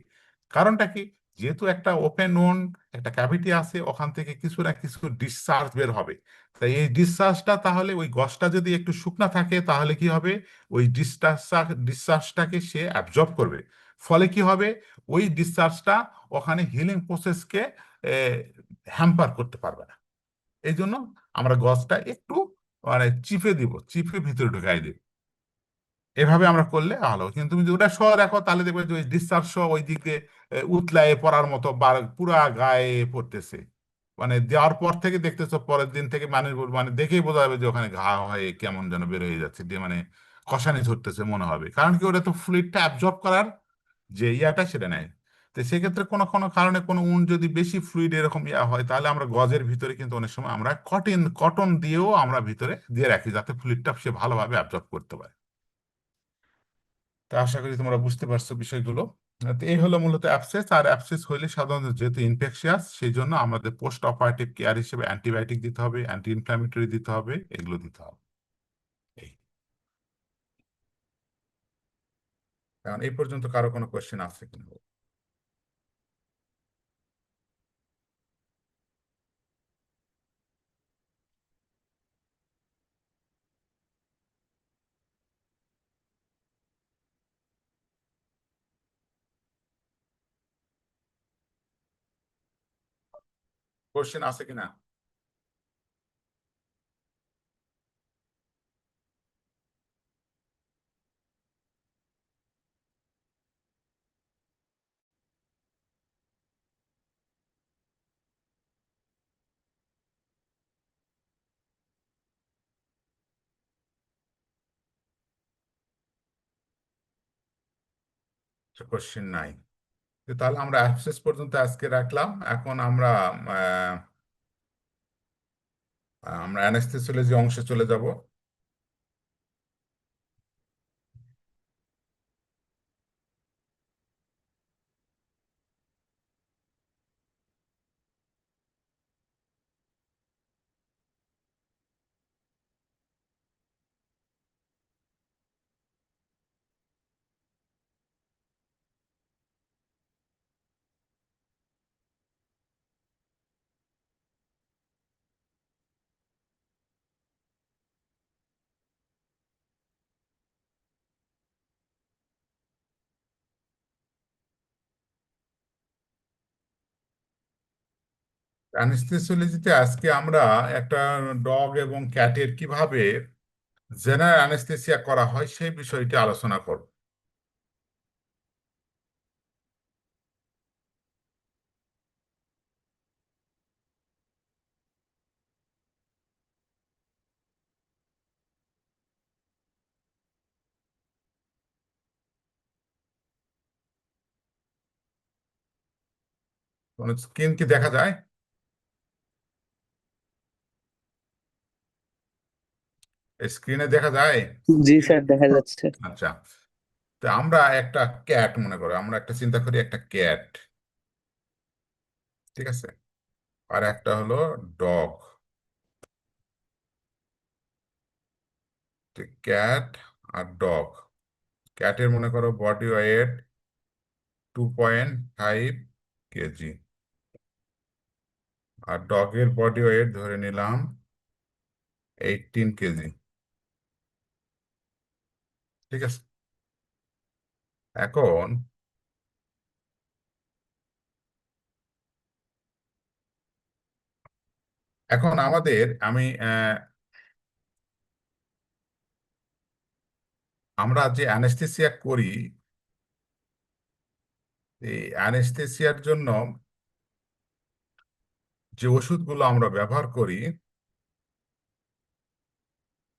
A: কারণটা কি? যেহেতু একটা ওপেন ওন একটা ক্যাভিটি আছে, ওখান থেকে কিছু না কিছু ডিসচার্জ বের হবে। তাই এই ডিসচার্জটা তাহলে ওই গছটা যদি একটু শুকনা থাকে তাহলে কি হবে, ওই ডিসচার্জটাকে সে অ্যাবজর্ব করবে। ফলে কি হবে, ওই ডিসচার্জটা ওখানে হিলিং প্রসেসকে হ্যাম্পার করতে পারবে না। এই জন্য আমরা গছটা একটু মানে চিপে দিব, চিপে ভিতরে ঢুকাই দিব। এভাবে আমরা করলে ভালো। কিন্তু তুমি যদি ওটা সহ রাখো তাহলে দেখবে যে ওই ডিসচার্জ সহ ওই দিকে উতলায়ে পড়ার মতো বা পুরা গায়ে পড়তেছে। মানে দেওয়ার পর থেকে দেখতেছো পরের দিন থেকে মানে মানে দেখেই বোঝা যাবে যে ওখানে ঘা হয়ে কেমন যেন বের হয়ে যাচ্ছে, দিয়ে মানে কষানি ধরতেছে মনে হবে। কারণ কি, ওটা তো ফ্লুইডটা অ্যাবজর্ব করার যে ইয়াটা সেটা নেয়। তো সেক্ষেত্রে কোনো কোনো কারণে কোনো উন যদি বেশি ফ্লুইড এরকম ইয়া হয়, তাহলে আমরা গজের ভিতরে কিন্তু অনেক সময় আমরা কটন দিয়েও আমরা ভিতরে দিয়ে রাখি, যাতে ফ্লুইডটা সে ভালোভাবে অ্যাবজর্ব করতে পারে। তা আশা করি তোমরা বুঝতে পারছো বিষয়গুলো। তো এই হলো মূলত অ্যাবসেস। আর অ্যাবসেস হইলে সাধারণত যেহেতু ইনফেকশিয়াস, সেই জন্য আমাদের পোস্ট অপারেটিভ কেয়ার হিসেবে অ্যান্টিবায়োটিক দিতে হবে, অ্যান্টি ইনফ্ল্যামেটরি দিতে হবে, এগুলো দিতে হবে। এই, কারণ এই পর্যন্ত কারো কোনো কোয়েশ্চেন আছে কিনা? কোয়েশ্চেন আছে কিনা? কোয়েশ্চেন নাই। তো তাহলে আমরা অ্যাবসেস পর্যন্ত আজকে রাখলাম। এখন আমরা অ্যানেস্থেসিওলজি অংশে চলে যাব। অ্যানেস্থেসিওলজিতে আজকে আমরা একটা ডগ এবং ক্যাটের কিভাবে জেনারেল অ্যানেস্থেসিয়া করা হয় সেই বিষয়টি আলোচনা করব। কোন স্ক্রিন কি দেখা যায়? স্ক্রিনে দেখা যায়?
C: জি স্যার, দেখা যাচ্ছে।
A: আচ্ছা। তো আমরা একটা ক্যাট মনে করো, আমরা একটা চিন্তা করি একটা ক্যাট, ঠিক আছে? আর একটা হলো ডগ। ক্যাট আর ডগ। ক্যাটের মনে করো বডি ওয়েট 2.5 কেজি, আর ডগের বডি ওয়েট ধরে নিলাম 18 কেজি, ঠিক আছে? এখন এখন আমাদের আমরা যে অ্যানেস্থেসিয়া করি, এই অ্যানেস্থেসিয়ার জন্য যে ওষুধগুলো আমরা ব্যবহার করি,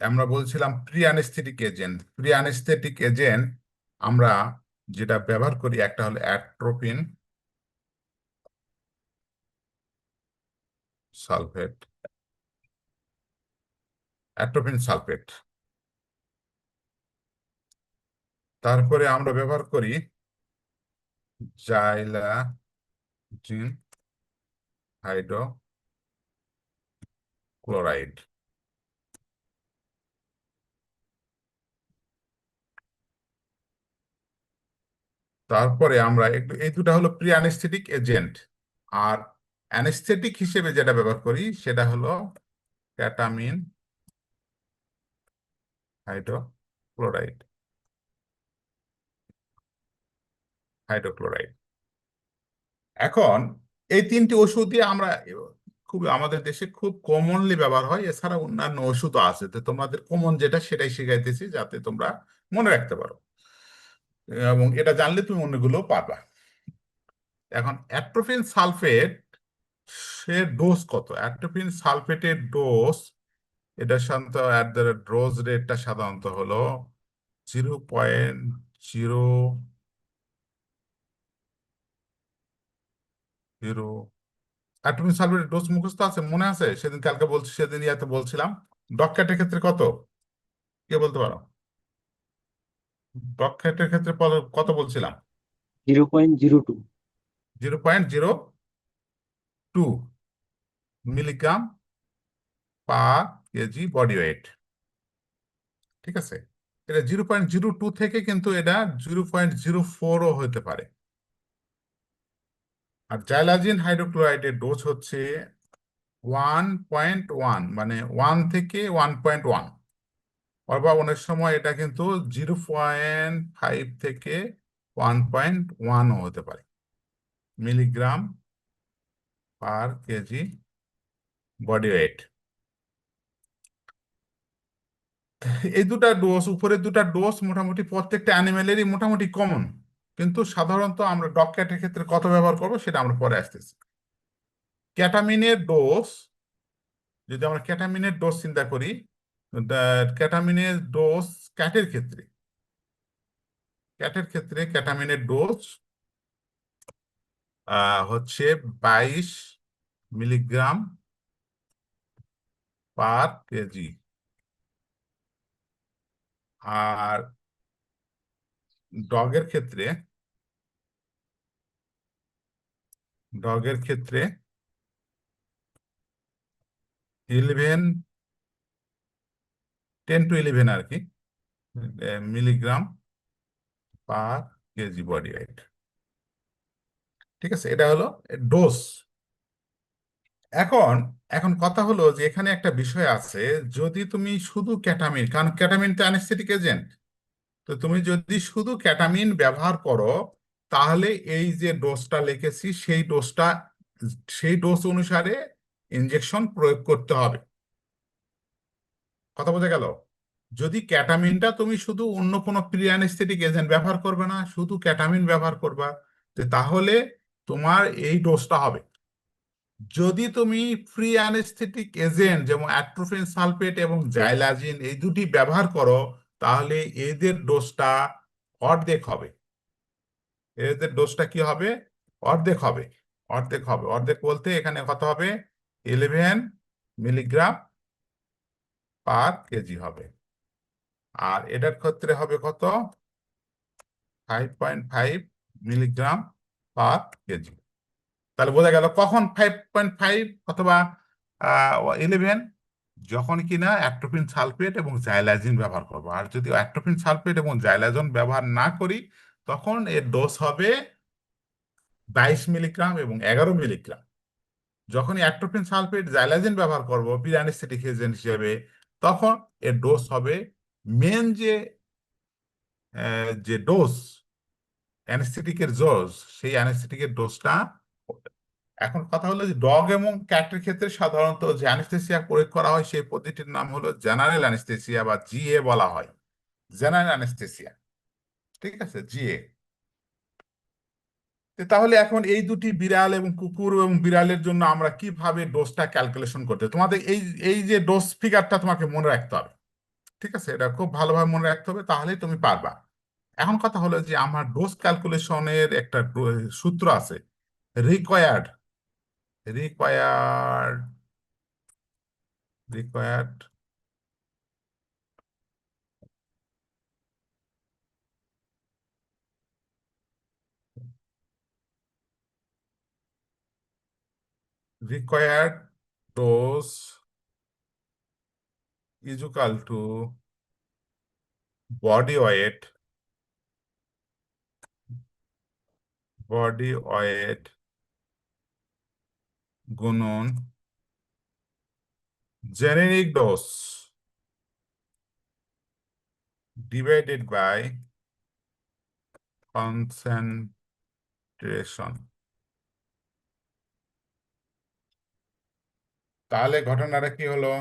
A: আমরা বলছিলাম pre anaesthetic agent. Pre anaesthetic agent আমরা যেটা ব্যবহার করি একটা হলো সালফেট অ্যাট্রোপিন সালফেট। তারপরে আমরা ব্যবহার করি জাইলাজিন হাইড্রোক্লোরাইড। তারপরে আমরা একটু, এই দুটা হলো প্রি অ্যানেস্থেটিক এজেন্ট। আর অ্যানেস্থেটিক হিসেবে যেটা ব্যবহার করি সেটা হলো ক্যাটামিন হাইড্রোক্লোরাইড। হাইড্রোক্লোরাইড এখন এই তিনটি ওষুধই আমরা খুব, আমাদের দেশে খুব কমনলি ব্যবহার হয়। এছাড়া অন্যান্য ওষুধও আছে, তো তোমাদের কমন যেটা সেটাই শিখাইতেছি যাতে তোমরা মনে রাখতে পারো, এবং এটা জানলে তুমি অন্যগুলো পারবা। এখন অ্যাট্রোপিন সালফেট, সে ডোজ কত? অ্যাট্রোপিন সালফেটের ডোজ, এটা সাধারণত ডোজ রেটটা সাধারণত হলো 0.0। অ্যাট্রোপিন সালফেটের ডোজ মুখস্থ আছে, মনে আছে? সেদিন কালকে বলছি, সেদিন ইয়াতে বলছিলাম। ডকক্যাটের ক্ষেত্রে কত, কে বলতে পারো? ডকক্যাটের ক্ষেত্রে কত বলছিলাম?
C: 0.02।
A: 0.02 milligram per KG body weight. ঠিক আছে, এটা 0.02 থেকে কিন্তু এটা 0.04ও হতে পারে। আর জাইলাজিন হাইড্রোক্লোরাইডের ডোজ হচ্ছে 1.1, মানে 1 থেকে 1.1, অথবা অনেক সময় এটা কিন্তু 0.5 থেকে 1.1ও হতে পারে milligram per KG body weight. এই দুটা ডোজ, উপরের দুটা ডোজ মোটামুটি প্রত্যেকটা অ্যানিমেলেরই মোটামুটি কমন, কিন্তু সাধারণত আমরা ডগ ক্যাটের ক্ষেত্রে কত ব্যবহার করবো সেটা আমরা পরে আসতেছি। ক্যাটামিনের ডোজ, যদি আমরা ক্যাটামিনের ডোজ চিন্তা করি, ক্যাটামিনের ডোজ ক্যাটের ক্ষেত্রে, ক্যাটামিনের ডোজ হচ্ছে 22 মিলিগ্রাম পার কেজি। আর ডগের ক্ষেত্রে, ডগের ক্ষেত্রে 11, 10 to 11 আর কি, milligram per KG body weight. ঠিক আছে, এটা হলো ডোজ। এখন এখন কথা হলো যে এখানে একটা বিষয় আছে, যদি তুমি শুধু ক্যাটামিন, কারণ ক্যাটামিন তো অ্যানেস্থেটিক এজেন্ট, তো তুমি যদি শুধু ক্যাটামিন ব্যবহার করো, তাহলে এই যে ডোজটা লিখেছি সেই ডোজ অনুসারে ইনজেকশন প্রয়োগ করতে হবে। কথা বোঝা গেল? যদি ক্যাটামিনটা তুমি শুধু, অন্য কোনো প্রি অ্যানেস্থেটিক এজেন্ট ব্যবহার করবে না, শুধু ক্যাটামিন ব্যবহার করবা, তো তাহলে তোমার এই ডোজটা হবে। যদি তুমি ফ্রি অ্যানেস্থেটিক এজেন্ট যেমন অ্যাট্রোপিন সালফেট এবং জাইলাজিন এই দুটি ব্যবহার করো, তাহলে এদের ডোজটা অর্ধেক হবে। এদের ডোজটা কি হবে? অর্ধেক হবে। অর্ধেক হবে, অর্ধেক বলতে এখানে কত হবে? 11 মিলিগ্রাম পার কেজি হবে। আর এটার ক্ষেত্রে হবে কত? 5.5 মিলিগ্রাম পার কেজি। তাহলে বোঝা গেল কখন 5.5 অথবা 11, যখন কিনা অ্যাট্রোপিন সালফেট এবং জাইলাজিন ব্যবহার করবো। আর যদি অ্যাট্রোপিন সালফেট এবং জাইলাজিন ব্যবহার না করি, তখন এর ডোজ হবে 22 মিলিগ্রাম এবং 11 মিলিগ্রাম। যখনই অ্যাট্রোপিন সালফেট জাইলাজিন ব্যবহার করব প্রি অ্যানেস্থেটিক এজেন্ট হিসেবে, তখন এর ডোজ হবে, মেন যে ডোজ, অ্যানেস্থেটিকের ডোজ, সেই অ্যানেস্থেটিকের ডোজটা। এখন কথা হলো যে ডগ এবং ক্যাটের ক্ষেত্রে সাধারণত যে অ্যানেস্থেসিয়া প্রয়োগ করা হয় সেই পদ্ধতির নাম হলো জেনারেল অ্যানেস্থেসিয়া, বা জিএ বলা হয়, জেনারেল অ্যানেস্থেসিয়া। ঠিক আছে, জিএ। তাহলে এখন এই দুটি বিড়াল এবং কুকুর এবং বিড়ালের জন্য আমরা কিভাবে ডোজটা ক্যালকুলেশন করতে, তোমাদের এই এই যে ডোজ ফিগারটা তোমাকে মনে রাখতে হবে। ঠিক আছে, এটা খুব ভালোভাবে মনে রাখতে হবে, তাহলেই তুমি পারবা। এখন কথা হলো যে আমার ডোজ ক্যালকুলেশনের একটা সূত্র আছে, required required required required dose is equal to body weight body weight গুণন generic dose divided by concentration. তাহলে ঘটনাটা কি হলো?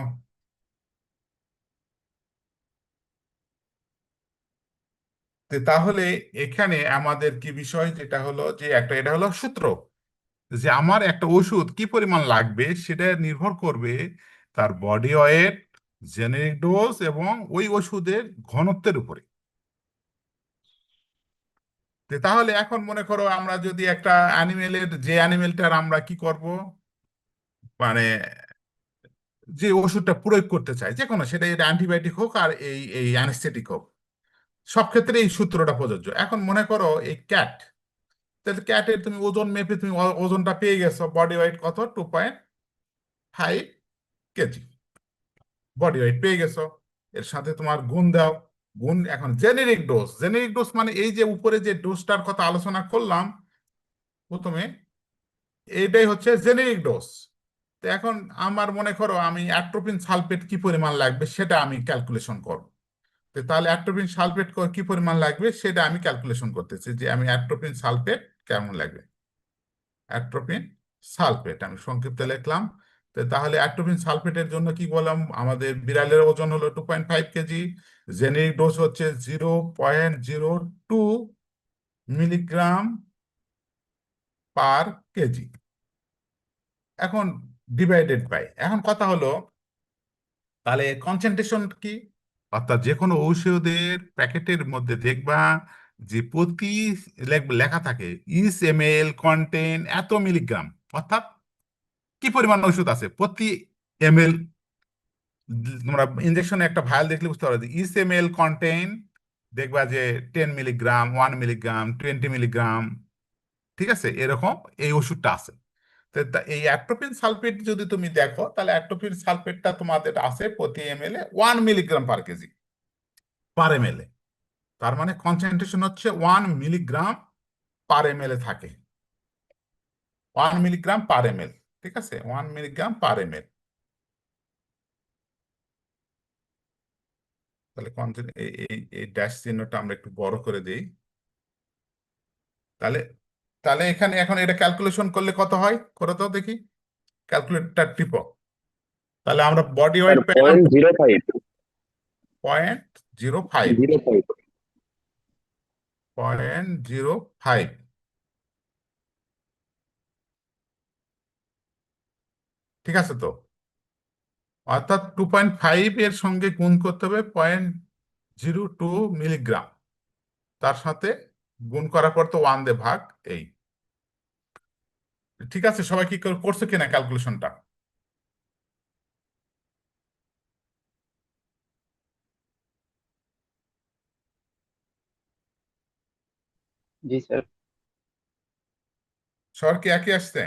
A: তাহলে এখানে আমাদের কি বিষয়, যেটা হলো যে এটা হলো সূত্র, যে আমার একটা ওষুধ কি পরিমাণ লাগবে সেটা নির্ভর করবে তার বডি ওয়েট, জেনেরিক ডোজ এবং ওই ওষুধের ঘনত্বের উপরে। তাহলে এখন মনে করো আমরা যদি একটা যে অ্যানিমেলটার আমরা কি করব, মানে যে ওষুধটা প্রয়োগ করতে চাই, যে কোনো, সেটা এটা অ্যান্টিবায়োটিক হোক আর এই এই অ্যানেস্থেটিক হোক, সব ক্ষেত্রে এই সূত্রটা প্রযোজ্য। এখন মনে করো এই ক্যাট, তাহলে ক্যাটের তুমি ওজন মেপে তুমি ওজনটা পেয়ে গেছো, বডি ওয়েট কত, 2.5 কেজি বডি ওয়েট পেয়ে গেছো। এর সাথে তোমার গুণ দাও, গুণ, এখন জেনেরিক ডোজ মানে এই যে উপরে যে ডোজটার কথা আলোচনা করলাম প্রথমে, এইটাই হচ্ছে জেনেরিক ডোজ। তো এখন আমার মনে করো আমি অ্যাট্রোপিন সালফেট কি পরিমাণ লাগবে সেটা আমি ক্যালকুলেশন করব। তো তাহলে অ্যাট্রোপিন সালফেট কি পরিমাণ লাগবে সেটা আমি ক্যালকুলেশন করতেছি, যে আমি অ্যাট্রোপিন সালফেট কেমন লাগবে। অ্যাট্রোপিন সালফেট আমি সংক্ষিপ্ত লিখলাম। তো তাহলে অ্যাট্রোপিন সালফেটের জন্য কি বললাম, আমাদের বিড়ালের ওজন হলো 2.5 কেজি, জেনেরিক ডোজ হচ্ছে 0.02 মিলিগ্রাম পার কেজি। এখন ডিভাইডেড বাই, এখন কথা হলো তাহলে কনসেন্ট্রেশন কি, অর্থাৎ যে কোনো ঔষধের প্যাকেটের মধ্যে দেখবা যে প্রতি লেখা থাকে ইস ml কন্টেন এত মিলিগ্রাম, অর্থাৎ কি পরিমাণ ওষুধ আছে প্রতি ml। তোমরা ইনজেকশনে একটা ভায়াল দেখলে বুঝতে পারবে ইস ml কন্টেন, দেখবা যে 10 মিলিগ্রাম, 1 মিলিগ্রাম, 20 মিলিগ্রাম, ঠিক আছে, এরকম এই ওষুধটা আছে। তো এই অ্যাট্রোপিন সালফেট যদি তুমি দেখো, তাহলে অ্যাট্রোপিন সালফেটটা তোমাদের আছে প্রতি ml 1 মিলিগ্রাম পার ml। তার মানে কনসেন্ট্রেশন হচ্ছে 1 মিলিগ্রাম পার ml থাকে, 1 মিলিগ্রাম পার ml, ঠিক আছে, 1 মিলিগ্রাম পার ml। তাহলে এই ড্যাশ চিহ্নটা আমরা একটু বড় করে দিই। তাহলে তাহলে এখানে এখন এটা ক্যালকুলেশন করলে কত হয়, করে তো দেখি, ক্যালকুলেটর টিপো। তাহলে আমরা বডি
C: স্যার
A: ওয়েট পেলাম
C: 0.05
A: 0.05,
C: 05
A: 0.05, ঠিক আছে তো, অর্থাৎ 2.5 এর সঙ্গে গুণ করতে হবে 0.02 মিলিগ্রাম, তার সাথে গুণ করার পর তো 1 দিয়ে ভাগ, এই, ঠিক আছে। সবাই কি করছে কিনা ক্যালকুলেশনটা?
C: জি স্যার।
A: সবার কি একই আসছে?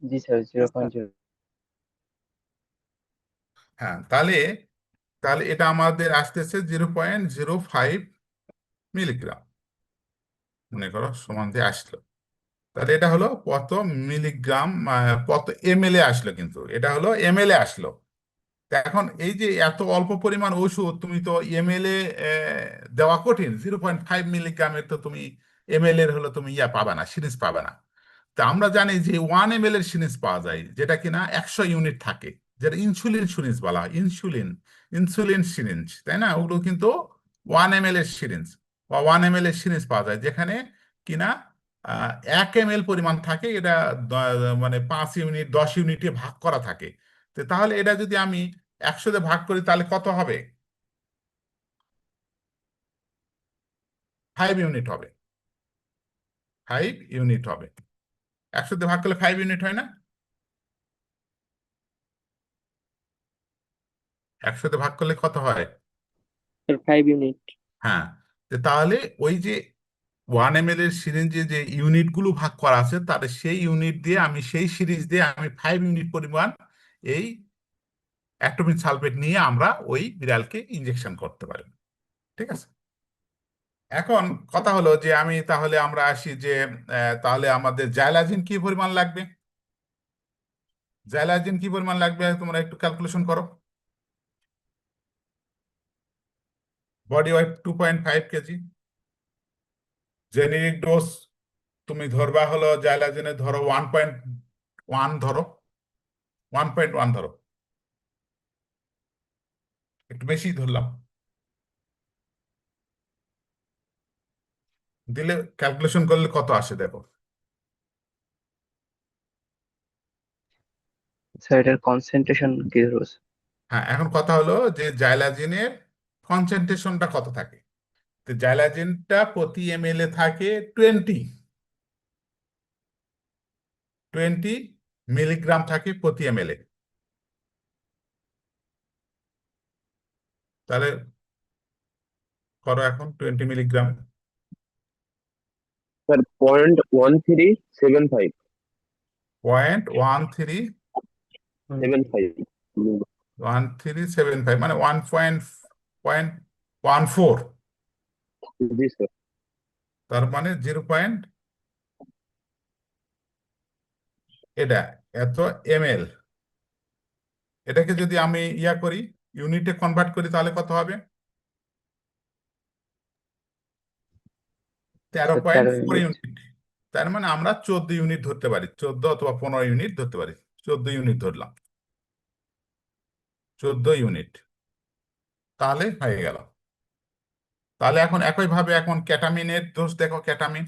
C: জি স্যার 0.0।
A: হ্যাঁ, তাহলে তাহলে এটা আমাদের আসতেছে 0.05 মিলিগ্রাম, মনে করো সমান দিয়ে আসলো। তাহলে এটা হলো কত মিলিগ্রাম, কত ml আসলো, কিন্তু এটা হলো ml আসলো। তা এখন এই যে এত অল্প পরিমাণ ওষুধ, তুমি তো ml দেওয়া কঠিন, 0.5 মিলিগ্রামের তো তুমি ml হলো তুমি পাবা না, সিরিজ পাবে না। তা আমরা জানি যে 1 ml এর সিরিজ পাওয়া যায়, যেটা কিনা 100 ইউনিট থাকে, যেটা ইনসুলিন সিরিঞ্জ বলা হয়, ইনসুলিন সিরিঞ্জ, তাই না, ওগুলো কিন্তু 1 ml এর সিরিঞ্জ বা 1 ml এর সিরিঞ্জ পাওয়া যায়, যেখানে কিনা 1 ml পরিমাণ থাকে, এটা মানে 5 ইউনিট 10 ইউনিটে ভাগ করা থাকে। তো তাহলে এটা যদি আমি 100 দিয়ে ভাগ করি তাহলে কত হবে, 5 ইউনিট হবে, 5 ইউনিট হবে। 100 দিয়ে ভাগ করলে 5 ইউনিট হয় না? 100 দিয়ে ভাগ করলে কত হয়?
C: Sir 5 unit.
A: হ্যাঁ। তো তাহলে ওই যে 1 ml এর সিরিঞ্জে যে ইউনিট গুলো ভাগ করা আছে, তাহলে সেই ইউনিট দিয়ে আমি, সেই সিরিজ দিয়ে আমি 5 ইউনিট পরিমাণ এই অ্যাটমিক সালফেট নিয়ে আমরা ওই বিড়ালকে ইনজেকশন করতে পারি, ঠিক আছে। এখন কথা হলো যে আমি তাহলে আমরা আসি যে তাহলে আমাদের জাইলাজিন কি পরিমাণ লাগবে, জাইলাজিন কি পরিমাণ লাগবে তোমরা একটু ক্যালকুলেশন করো। Body weight 2.5 KG. Generic dose তুমি ধরবা হলো জাইলাজিনের ধরো 1.1 ধরো, 1.1 ধরো, একটু বেশি ধরলাম, দিলে ক্যালকুলেশন করলে কত আসে দেখো।
C: স্যার এটার কনসেন্ট্রেশন কি ধরবো স্যার?
A: হ্যাঁ, এখন কথা হলো যে জাইলাজিনের কনসেন্ট্রেশনটা কত থাকে। তো জাইলাজিনটা প্রতি এমএল এ থাকে 20 মিলিগ্রাম থাকে প্রতি এমএল এ। তাহলে করো এখন 20 মিলিগ্রাম।
D: স্যার 0.1375
A: 0.1375 মানে 1.14,
D: জি স্যার।
A: তার মানে 0. এটা এত এমএল। এটাকে যদি আমি ইয়া করি, ইউনিটে কনভার্ট করি, তাহলে কত হবে? তেরো
C: sir
A: point
C: 13
A: four
C: unit.
A: Unit তার মানে আমরা 14 ইউনিট ধরতে পারি, 14 অথবা 15 ইউনিট ধরতে পারি। 14 ইউনিট ধরলাম, 14 ইউনিট, তাহলে হয়ে গেল। তাহলে এখন একইভাবে এখন ক্যাটামিনের ডোজ দেখো। ক্যাটামিন,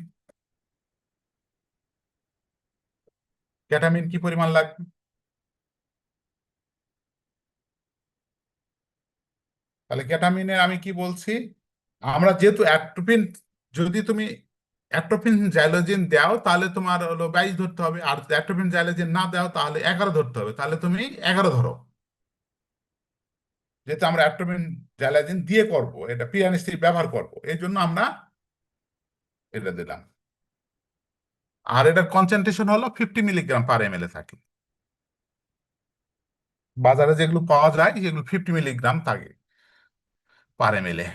A: ক্যাটামিন কি পরিমাণ লাগবে? তাহলে ক্যাটামিনের আমি কি বলছি, আমরা যেহেতু অ্যাট্রোপিন, যদি তুমি অ্যাট্রোপিন জাইলোজিন দাও তাহলে তোমার হলো 22 ধরতে হবে, আর অ্যাট্রোপিন জাইলোজিন না দাও তাহলে 11 ধরতে হবে। তাহলে তুমি 11 ধরো, যেহেতু আমরা অ্যাট্রোপিন জাইলোজিন দিয়ে করব, এটা পিরানিস্টিক ব্যবহার করব, এই জন্য আমরা এটা দিলাম। আর এটার কনসেন্ট্রেশন হলো 50 মিলিগ্রাম/ml এ থাকে। বাজারে যেগুলো পাওয়া যায় সেগুলো 50 মিলিগ্রাম থাকে পার এমএল এ।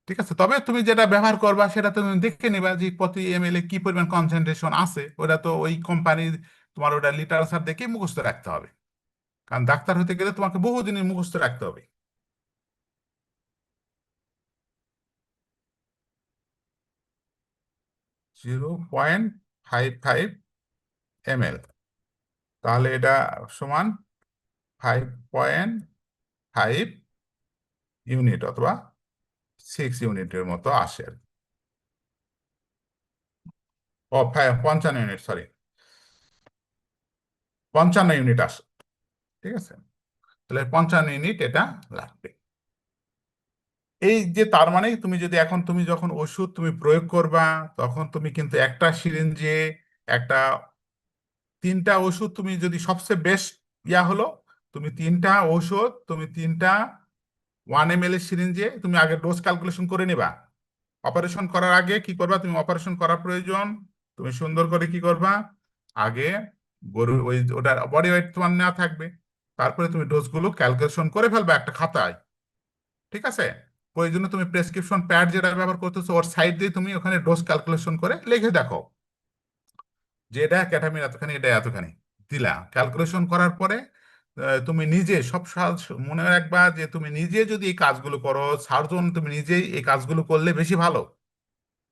A: ঠিক আছে, তবে তুমি যেটা ব্যবহার করবা সেটা তুমি দেখে নিবা যে প্রতি এমএল এ কি পরিমাণ কনসেন্ট্রেশন আছে। ওটা তো ওই কোম্পানির, তোমার ওটা লিটারেচার দেখে মুখস্থ রাখতে হবে, কারণ ডাক্তার হতে গেলে তোমাকে বহু জিনিস মুখস্থ রাখতে হবে। 0.55 ml, তাহলে এটা সমান 5.5 ইউনিট অথবা 6 ইউনিটের মতো আসে আর কি। ও 55 ইউনিট, সরি, 55 ইউনিট আসে। ঠিক আছে, তাহলে 55 ইউনিট এটা লাগবে। এই যে তার মানে তুমি যদি এখন তুমি যখন ওষুধ তুমি প্রয়োগ করবা, তখন তুমি কিন্তু একটা সিরিঞ্জে একটা 3টা ওষুধ, তুমি যদি সবচেয়ে বেস্ট ইয়া হলো, তুমি 3টা ওষুধ তুমি 3টা 1 ml এর সিরিঞ্জে তুমি আগে ডোজ ক্যালকুলেশন করে নিবা। অপারেশন করার আগে কি করবা, তুমি অপারেশন করা প্রয়োজন, তুমি সুন্দর করে কি করবা, আগে গরু ওই ওটার বডি ওয়েট তোমার নেওয়া থাকবে, তারপরে তুমি ডোজগুলো ক্যালকুলেশন করে ফেলবা একটা খাতায়। ঠিক আছে, ওই জন্য তুমি প্রেসক্রিপশন প্যাড যেটা ব্যবহার করতেছো ওর সাইড দিয়ে তুমি ওখানে ডোজ ক্যালকুলেশন করে লিখে দেখো যে এটা ক্যাটামিন এতখানি, এটা এতখানি দিলা। ক্যালকুলেশন করার পরে তুমি নিজে মনে রাখবা যে তুমি নিজে যদি এই কাজগুলো করো, সার্জন তুমি নিজেই এই কাজগুলো করলে বেশি ভালো।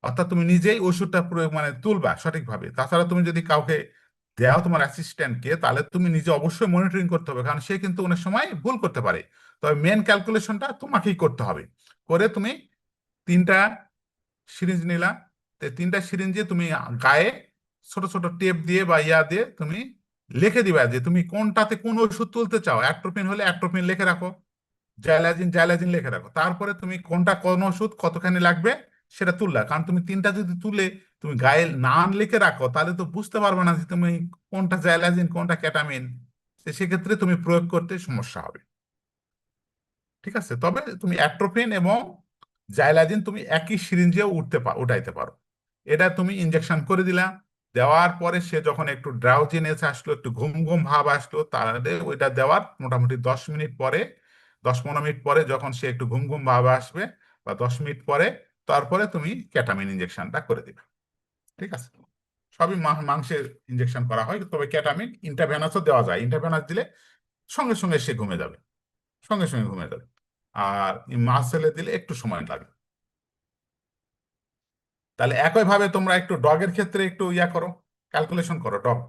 A: অর্থাৎ তুমি নিজেই ওষুধটা প্রয়োগ মানে তুলবা সঠিকভাবে। তাছাড়া তুমি যদি কাউকে দেও তোমার অ্যাসিস্ট্যান্টকে, তাহলে তুমি নিজে অবশ্যই মনিটরিং করতে হবে, কারণ সে কিন্তু অনেক সময় ভুল করতে পারে। তবে মেন ক্যালকুলেশনটা তোমাকেই করতে হবে। করে তুমি 3টা সিরিঞ্জ নিলা, তো 3টা সিরিঞ্জে তুমি গায়ে ছোট ছোট টেপ দিয়ে বা ইয়া দিয়ে তুমি লিখে দিবা যে তুমি কোনটাতে কোন ওষুধ তুলতে চাও। অ্যাট্রোপিন হলে অ্যাট্রোপিন লিখে রাখো, জাইলাজিন জাইলাজিন লিখে রাখো। তারপরে তুমি কোনটা কোন ওষুধ কতখানি লাগবে সেটা তুললা, কারণ তুমি 3টা যদি তুলে তুমি গায়ে নাম লিখে রাখো তাহলে তো বুঝতে পারবে না যে তুমি কোনটা জাইলাজিন কোনটা ক্যাটামিন, সেক্ষেত্রে তুমি প্রয়োগ করতে সমস্যা হবে। ঠিক আছে, তবে তুমি অ্যাট্রোপিন এবং জাইলাজিন তুমি একই সিরিঞ্জেও উঠাইতে পারো। এটা তুমি ইনজেকশন করে দিলা, দেওয়ার পরে সে যখন একটু ড্রাউজিনেস আসলো, একটু ঘুম ঘুম ভাব আসলো, তাহলে ওইটা দেওয়ার মোটামুটি 10 মিনিট পরে, 10-15 মিনিট পরে যখন সে একটু ঘুম ঘুম ভাব আসবে, বা 10 মিনিট পরে তারপরে তুমি ক্যাটামিন ইনজেকশনটা করে দিবে। ঠিক আছে, সবই মাংসের ইনজেকশন করা হয়, তবে ক্যাটামিন ইন্টারভেনাসও দেওয়া যায়। ইন্টারভেনাস দিলে সঙ্গে সঙ্গে সে ঘুমে যাবে, সঙ্গে সঙ্গে ঘুমে যাবে। আর মাসেলে দিলে একটু সময় লাগে। তাহলে একইভাবে তোমরা একটু ডগের ক্ষেত্রে একটু ইয়া করো, ক্যালকুলেশন করো ডগ।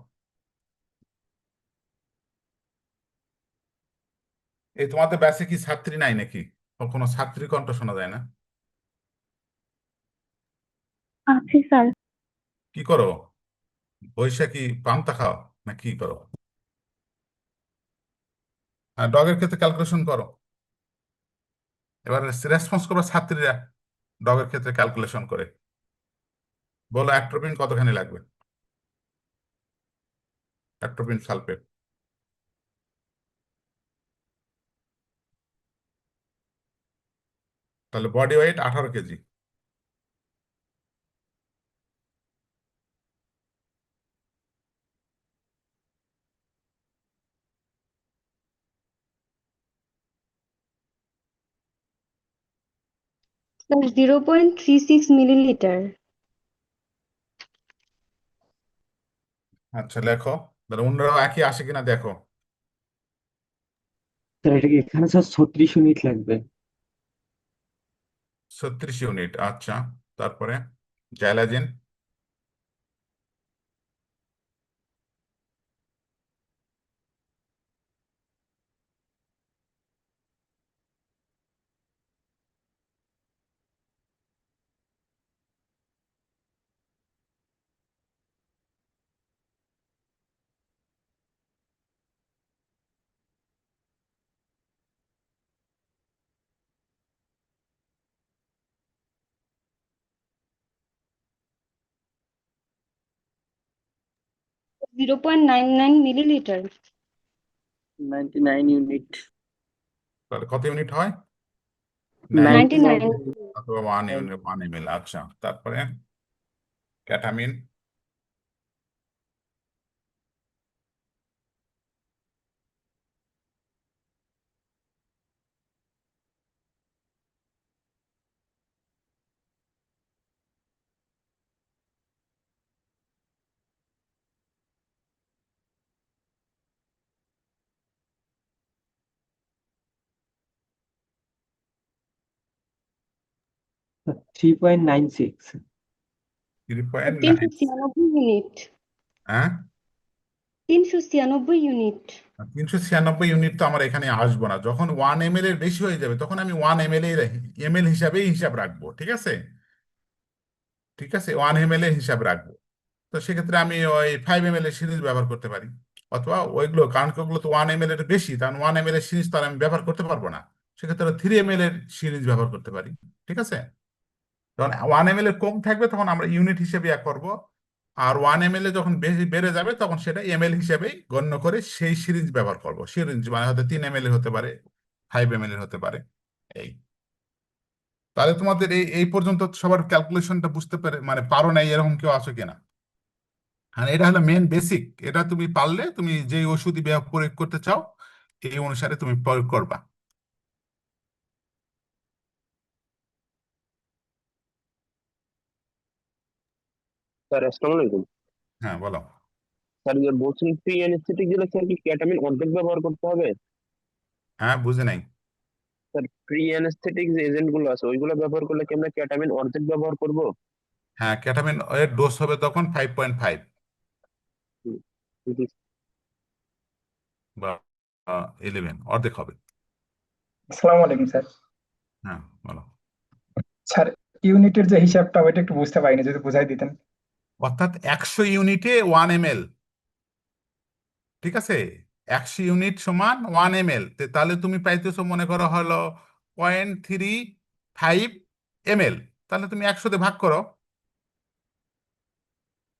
A: এই তোমাদের ব্যাচে কি ছাত্রী নাই নাকি? কোনো ছাত্রী কণ্ঠ শোনা যায় না।
E: আছি স্যার।
A: কি করো? বৈশাখী পান্তা খাও না কি করো? ডগের ক্ষেত্রে ক্যালকুলেশন করো। এবার রেসপন্স করবে ছাত্রীরা ডগের ক্ষেত্রে ক্যালকুলেশন করে। বলো অ্যাট্রোপিন কতখানি লাগবে, অ্যাট্রোপিন সালফেট। তাহলে body weight 18 KG.
E: Sir 0.36 millilitre.
A: আচ্ছা লেখো, তাহলে অন্যরাও একই আসে কিনা দেখো।
F: স্যার এটা কি এখানে স্যার 36 ইউনিট লাগবে?
A: 36 ইউনিট, আচ্ছা। তারপরে জাইলাজিন।
E: 0.99 মিলিলিটার।
F: 99 ইউনিট।
A: তাহলে কত ইউনিট হয়?
E: 99।
A: অথবা 1 ইউনিট, 1 ml। আচ্ছা, তারপরে ক্যাটামিন।
F: স্যার 3.96।
A: 3.9।
E: 396 ইউনিট।
A: হ্যাঁ,
E: 396 ইউনিট।
A: 396 ইউনিট তো আমার এখানে আসবো না। যখন 1 ml এর বেশি হয়ে যাবে তখন আমি 1 ml এর এমএল হিসাবেই হিসাব রাখবো। ঠিক আছে, ঠিক আছে, 1 ml এর হিসাব রাখবো। তো সেক্ষেত্রে আমি ওই 5 ml এর সিরিজ ব্যবহার করতে পারি। অথবা ওইগুলো, কারণ কি ওগুলো তো 1 ml এর বেশি, কারণ 1 ml এর সিরিজ তো আর আমি ব্যবহার করতে পারবো না। সেক্ষেত্রে 3 ml এর সিরিজ ব্যবহার করতে পারি। ঠিক আছে, যখন 1 ml এর কম থাকবে তখন আমরা ইউনিট হিসেবে ইয়া করব। আর 1 ml এ যখন বেশি বেড়ে যাবে তখন সেটা এমএল হিসেবেই গণ্য করে সেই সিরিজ ব্যবহার করব। সিরিজ মানে হয়তো 3 ml এর হতে পারে, 5 ml এর হতে পারে। এই, তাহলে তোমাদের এই পর্যন্ত সবার ক্যালকুলেশনটা বুঝতে পারে মানে পারো নাই এরকম কেউ আছো কিনা? হ্যাঁ, এটা হলো মেন বেসিক। এটা তুমি পারলে তুমি যে ওষুধই প্রয়োগ করতে চাও এই অনুসারে তুমি প্রয়োগ করবা।
D: স্যার আসসালামু আলাইকুম।
A: হ্যাঁ বলো।
D: স্যার যে বলছেন প্রি অ্যানেস্থেটিক দিলে স্যার কি ক্যাটামিন অর্ধেক ব্যবহার করতে হবে?
A: হ্যাঁ, বুঝে নাই।
D: স্যার প্রি অ্যানেস্থেটিক যে এজেন্ট গুলো আছে ওইগুলো ব্যবহার করলে কি আমরা ক্যাটামিন অর্ধেক ব্যবহার করব?
A: হ্যাঁ, ক্যাটামিন এর ডোজ হবে তখন 5.5
D: হুম, জি।
A: বা 11, অর্ধেক হবে।
B: আসসালামু আলাইকুম স্যার।
A: হ্যাঁ বলো।
B: স্যার ইউনিটের যে হিসাবটা ওইটা একটু বুঝতে পারিনি, যদি বুঝাই দিতেন।
A: অর্থাৎ 100 ইউনিটে 1 ml। ঠিক আছে, 100 ইউনিট সমান 1 ml। তাহলে তুমি পাইতেছো মনে করো হলো 0.35 ml। তাহলে তুমি 100 ভাগ করো,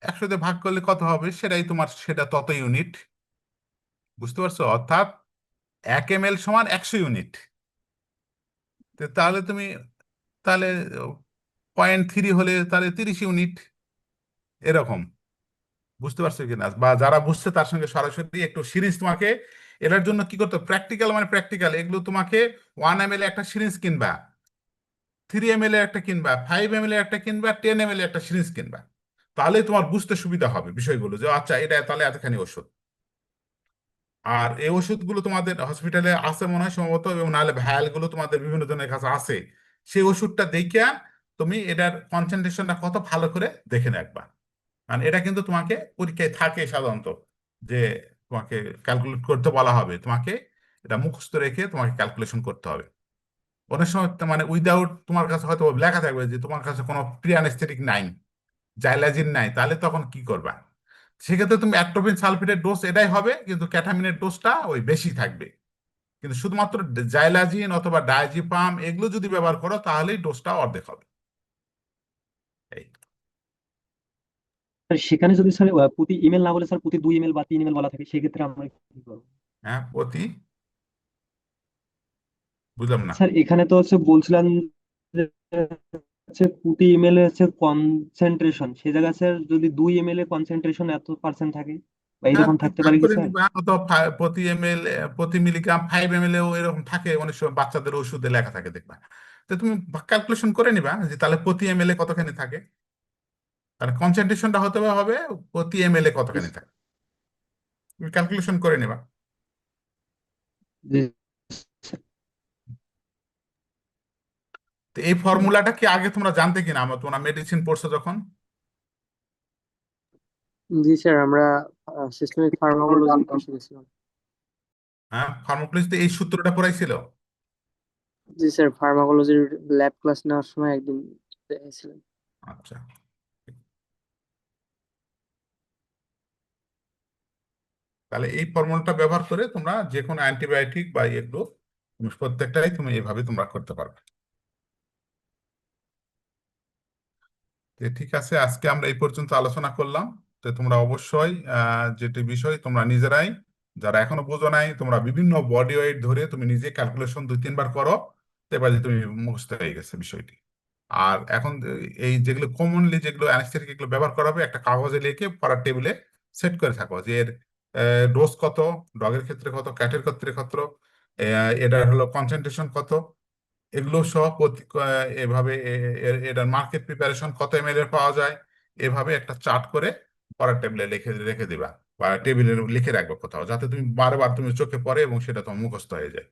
A: 100 ভাগ করলে কত হবে সেটাই তোমার, সেটা তত ইউনিট। বুঝতে পারছো? অর্থাৎ 1 ml সমান 100 ইউনিট। তাহলে তুমি, তাহলে 0.3 হলে তাহলে 30 ইউনিট, এরকম। বুঝতে পারছো কিনা? বা যারা বুঝছে তার সঙ্গে সরাসরি একটু সিরিজ তোমাকে এটার জন্য কি করতে, প্র্যাকটিক্যাল মানে প্র্যাকটিক্যাল, এগুলো তোমাকে 1 ml একটা সিরিজ কিনবা। 3 ml এর একটা কিনবা, 5 ml এর একটা কিনবা, 10 ml এর একটা সিরিজ কিনবা। তাহলে তোমার বুঝতে সুবিধা হবে বিষয়গুলো, যে আচ্ছা এটা তাহলে এতখানি ওষুধ। আর এই ওষুধগুলো তোমাদের হসপিটালে আছে মনে হয় সম্ভবত, এবং নাহলে ভায়াল গুলো তোমাদের বিভিন্ন জনের কাছে আছে। সেই ওষুধটা দেখিয়া তুমি এটার কনসেন্ট্রেশনটা কত ভালো করে দেখে রাখবা। কারণ এটা কিন্তু তোমাকে পরীক্ষায় থাকে সাধারণত, যে তোমাকে ক্যালকুলেট করতে বলা হবে, তোমাকে এটা মুখস্থ রেখে তোমাকে ক্যালকুলেশন করতে হবে। অনেক সময় তো মানে উইদাউট, তোমার কাছে হয়তো লেখা থাকবে যে তোমার কাছে কোনো প্রি অ্যানেস্থেটিক নাই, জাইলাজিন নাই, তাহলে তখন কি করবা? সেক্ষেত্রে তুমি অ্যাট্রোপিন সালফেটের ডোজ এটাই হবে, কিন্তু ক্যাটামিনের ডোজটা ওই বেশি থাকবে। কিন্তু শুধুমাত্র জাইলাজিন অথবা ডায়াজিপাম এগুলো যদি ব্যবহার করো তাহলেই ডোজটা অর্ধেক হবে। এই
F: স্যার সেখানে যদি স্যার প্রতি ইমেল না বলে স্যার প্রতি 2 ml বা 3 ml বলা থাকে সেক্ষেত্রে আমরা কি করবো?
A: হ্যাঁ, বুঝলাম না।
F: স্যার এখানে তো হচ্ছে বলছিলাম যে হচ্ছে প্রতি ইমেল হচ্ছে কনসেন্ট্রেশন, সে জায়গায় স্যার যদি 2 ml এ কনসেন্ট্রেশন এত পার্সেন্ট থাকে বা
A: হ্যাঁ,
F: এরকম
A: তুমি
F: থাকতে
A: ভাগ
F: পারে কি
A: করে
F: স্যার?
A: নিবা, অথবা প্রতি ml প্রতি মিলিগ্রাম 5 ml এও এরকম থাকে, অনেক সময় বাচ্চাদের ওষুধে লেখা থাকে দেখবা। তো তুমি ক্যালকুলেশন করে নিবা যে তাহলে প্রতি ml এ কতখানি থাকে, তাহলে কনসেন্ট্রেশনটা হতে হবে প্রতি ml এ কতখানি থাকে, তুমি ক্যালকুলেশন করে নিবা।
F: জি
A: তো এই ফর্মুলাটা কি আগে তোমরা জানতে কিনা, তোমরা মেডিসিন পড়ছো যখন?
G: জি স্যার, আমরা সিস্টেমিক ফার্মাকোলজি শিখেছিলাম।
A: হ্যাঁ, ফার্মাকোলজিতে এই সূত্রটা পড়াইছিল।
G: জি স্যার, ফার্মাকোলজির ল্যাব ক্লাস নেওয়ার সময় একদিন দেখেছিলাম।
A: আচ্ছা, তাহলে এই ফর্মুলাটা ব্যবহার করে তোমরা যে কোনো অ্যান্টিবায়োটিক বা এগুলো তুমি প্রত্যেকটাই তুমি এইভাবে তোমরা করতে পারবে। তো ঠিক আছে, আজকে আমরা এই পর্যন্ত আলোচনা করলাম। তো তোমরা অবশ্যই যেটি বিষয় তোমরা নিজেরাই, যারা এখনো বোঝো নাই, তোমরা বিভিন্ন বডি ওয়েট ধরে তুমি নিজে ক্যালকুলেশন 2-3 বার করো, তো এবারে তুমি মুখস্থ হয়ে গেছে বিষয়টি। আর এখন এই যেগুলো কমনলি যেগুলো অ্যানেস্থেটিক এগুলো ব্যবহার করা হবে, একটা কাগজে লিখে পড়ার টেবিলে সেট করে থাকো, যে এর ডোজ কত, ডগের ক্ষেত্রে কত, ক্যাটের ক্ষেত্রে কত, এটার হলো কনসেন্ট্রেশন কত, এগুলো সব এভাবে এটার মার্কেট প্রিপারেশন কত ml এর পাওয়া যায়, এভাবে একটা চার্ট করে পড়ার টেবিলে লিখে রেখে দিবা, বা টেবিলে লিখে রাখবে কোথাও, যাতে তুমি বারবার তুমি চোখে পড়ে এবং সেটা তোমার মুখস্থ হয়ে যায়।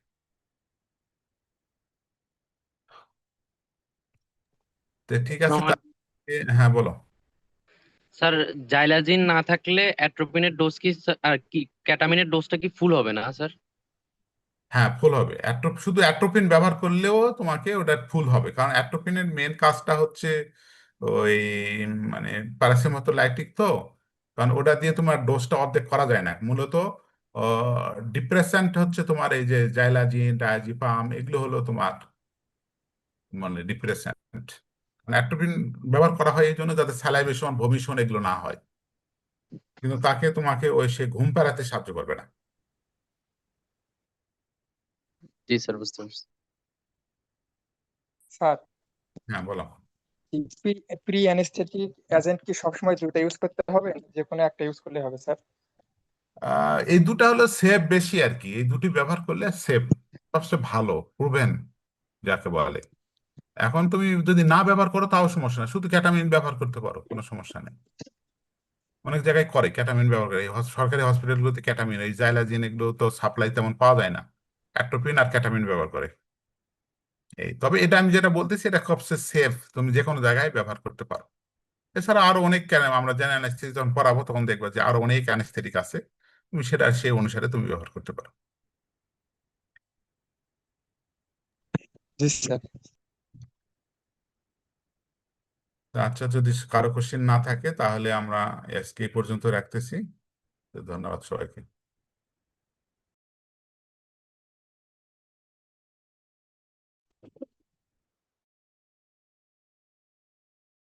A: তো ঠিক আছে, হ্যাঁ বলো।
H: স্যার, জাইলাজিন না থাকলে অ্যাট্রোপিনের ডোজ কি আর কি ক্যাটামিনের ডোজটা কি ফুল হবে না স্যার?
A: হ্যাঁ, ফুল হবে। শুধু অ্যাট্রোপিন ব্যবহার করলেও তোমাকে ওটা ফুল হবে, কারণ অ্যাট্রোপিনের মেন কাজটা হচ্ছে ওই মানে প্যারাসিম্যাথোলাইটিক, তো কারণ ওটা দিয়ে তোমার ডোজটা অর্ধেক করা যায় না মূলত। ডিপ্রেসেন্ট হচ্ছে তোমার এই যে জাইলাজিন, ডায়াজিপাম, এগুলো হলো তোমার মানে ডিপ্রেসেন্ট। অ্যাট্রোপিন ব্যবহার করা হয় এই জন্য যাতে স্যালাইভেশন, বমিশন এগুলো না হয়, কিন্তু তাকে তোমাকে ওই সে ঘুম পাড়াতে সাহায্য করবে না।
H: জি স্যার, বুঝতে পারছি।
B: স্যার,
A: হ্যাঁ বলো।
B: প্রি অ্যানেস্থেটিক এজেন্ট কি সবসময় দুটো ইউজ করতে হবে, যে কোনো একটা ইউজ করলে হবে স্যার?
A: এই দুটা হলো সেফ বেশি আর কি, এই দুটি ব্যবহার করলে সেফ, সবচেয়ে ভালো প্রুভেন যাকে বলে। এখন তুমি যদি না ব্যবহার করো তাও সমস্যা নেই, শুধু ক্যাটামিন ব্যবহার করতে পারো, কোনো সমস্যা নেই। অনেক জায়গায় করে ক্যাটামিন ব্যবহার করে, এই সরকারি হসপিটালগুলোতে ক্যাটামিন, এই জাইলাজিন এগুলো তো সাপ্লাই তেমন পাওয়া যায় না, অ্যাট্রোপিন আর ক্যাটামিন ব্যবহার করে। এই তবে এটা আমি যেটা বলতেছি এটা সবচেয়ে সেফ, তুমি যে কোনো জায়গায় ব্যবহার করতে পারো। এছাড়া আরো অনেক আমরা জেনারেল অ্যানেস্থেটিক যখন পড়াবো তখন দেখবো যে আরো অনেক অ্যানেস্থেটিক আছে, তুমি সেটা সেই অনুসারে তুমি ব্যবহার করতে পারো।
B: জি স্যার।
A: আচ্ছা, যদি কারো কোশ্চেন না থাকে তাহলে আমরা আজকে এই পর্যন্ত রাখতেছি। ধন্যবাদ সবাইকে।